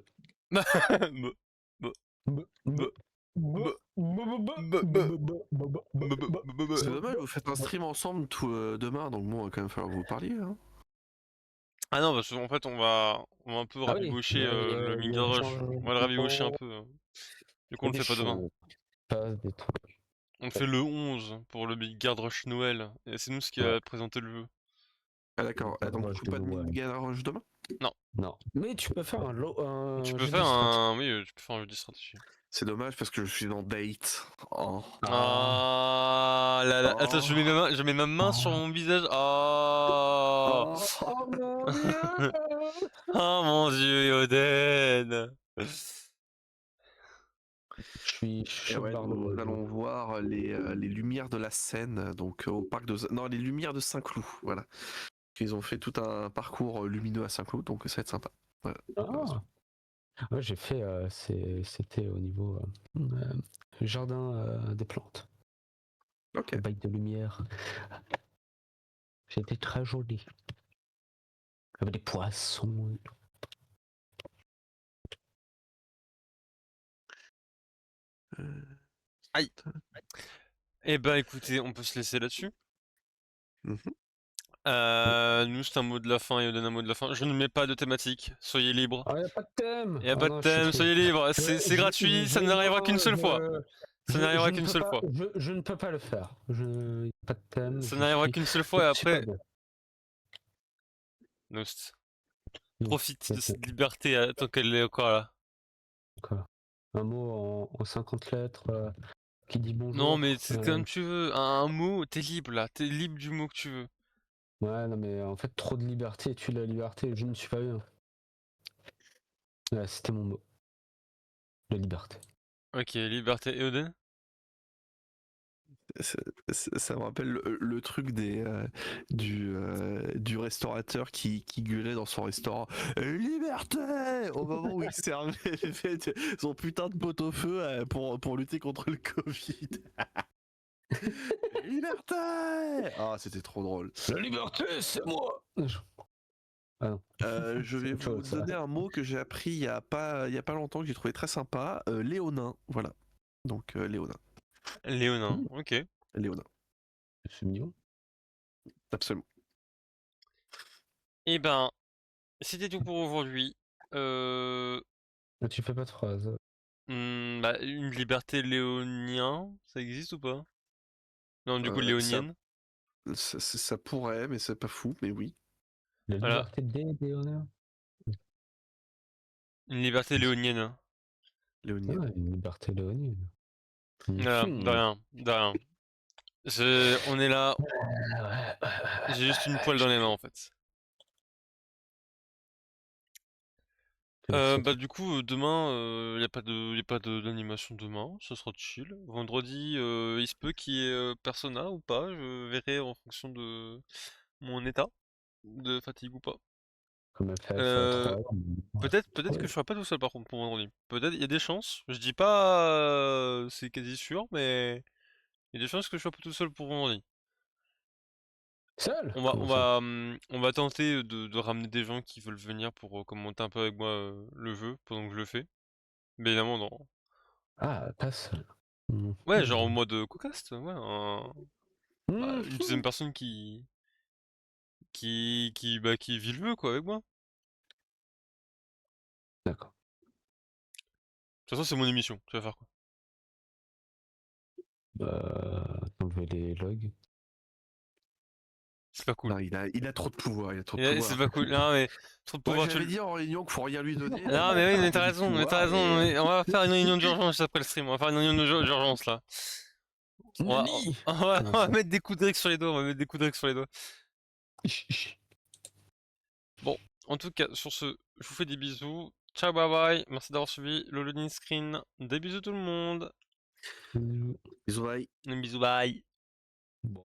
Bah, bah, bah, bah, bah, bah, bah. C'est dommage, vous faites un stream ensemble demain, donc bon, il va quand même falloir que vous parliez. Hein. Ah non, parce qu'en fait, on va un peu Ah oui, rabibocher le il y Minga a des Rush. On va le rabibocher un changements. peu. Du coup, Il y on a le des fait pas demain. choses. Pas des trucs. On le fait le 11 pour le Big Guard Rush Noël. Et c'est nous ce qui Ouais. a présenté le jeu. Ah d'accord, ah, donc du coup, pas de Minigun Rush demain. Non. Non. Mais tu peux faire Tu un peux jeu faire de stratégie. un... Oui, tu peux faire un jeu de stratégie. C'est dommage parce que je suis dans Date. Oh. Ah là là. Attends, Oh. je mets ma main sur mon visage. Ah. Oh mon dieu. Oh mon dieu, Yoden. Je suis Et chaud ouais, barre de nous moi. allons voir les lumières de la Seine, donc au parc de... Non, les lumières de Saint-Cloud, voilà. Ils ont fait tout un parcours lumineux à Saint-Cloud, donc ça va être sympa. Voilà. Ah. Ouais, j'ai fait, c'était au niveau jardin des plantes. Ok. Bail de lumière. C'était très joli. Avec des poissons. Et tout. Aïe. Eh ben écoutez, on peut se laisser là-dessus. Mhm. Nous, c'est un mot de la fin et Yoden un mot de la fin. Je ne mets pas de thématique. Soyez libres. Ah, y a pas de thème. Y a Ah pas de non, je suis thème, triste. soyez libres. Je- C'est gratuit, ça n'arrivera qu'une seule fois. Ça n'arrivera ne qu'une peux seule pas, fois. je ne peux pas le faire. Y a pas de thème. Ça Je n'arrivera suis, qu'une seule je fois et suis pas après, bien. Nost, Oui, profite de ok. cette liberté tant qu'elle est encore là. Quoi. Un mot en 50 lettres qui dit Non, bonjour. mais c'est comme tu veux. Un mot, t'es libre là. T'es libre du mot que tu veux. Ouais, non, mais en fait, trop de liberté tue la liberté. Je ne suis pas bien. Ouais, c'était mon mot. La liberté. Ok, Liberté et Oden? Ça, ça me rappelle le truc du restaurateur qui gueulait dans son restaurant Liberté au moment où il servait son putain de pot-au-feu pour lutter contre le Covid. Liberté. Ah, c'était trop drôle. La liberté, c'est moi. Ah non. Je C'est vais autre vous chose, ça. donner un mot que j'ai appris il y a pas longtemps que j'ai trouvé très sympa. Léonin, voilà. Donc Léonin. Léonin, Hmm, ok. Léonin, c'est mignon. absolument. Eh ben, c'était tout pour aujourd'hui. Euh... Ah, tu fais pas de phrase. bah, une liberté léonien, ça existe ou pas? Non, du coup, Euh, ça, léonienne. ça pourrait, mais c'est pas fou, mais oui. La Voilà, liberté des honneurs. une liberté léonienne. Ah, Léonienne. une liberté léonienne. Voilà, de Mhm. rien, de rien. On est là, j'ai juste une poêle dans les mains en fait. C'est Bah tout. du coup, demain, y a pas d'animation demain, ce sera chill. Vendredi, il se peut qu'il y ait Persona ou pas, je verrai en fonction de mon état de fatigue ou pas. Comme Euh, FF3. Ouais. peut-être que je serai pas tout seul par contre pour vendredi. Peut-être, il y a des chances, je dis pas c'est quasi sûr, mais il y a des chances que je sois pas tout seul pour vendredi. Seul? On va, Comment on ça? va, on va tenter de ramener des gens qui veulent venir pour commenter un peu avec moi le jeu pendant que je le fais. Mais évidemment, dans... Ah, pas seul. Ouais, genre en Mhm. mode co-cast, ouais, une deuxième Mhm. personne qui vit le jeu, quoi, avec moi. D'accord. De toute façon, c'est mon émission, tu vas faire quoi? Enlever les logs. C'est pas cool. Non, il a trop de pouvoir, il a trop de C'est pouvoir. pas cool, non mais, trop de Moi, pouvoir, j'avais dit en réunion qu'il faut rien lui donner, Non il a mais oui, pris beaucoup de mais t'as pouvoir raison, et mais on va faire une réunion d'urgence juste après le stream, on va faire une réunion d'urgence là. On va, Nani? on Comment va ça? mettre des coups de règle sur les doigts, on va mettre des coups de règle sur les doigts. Bon, en tout cas, sur ce, je vous fais des bisous. Ciao, bye bye. Merci d'avoir suivi le loading screen. Des bisous tout le monde. Bisous. ils ont Bisous, bye. Bon.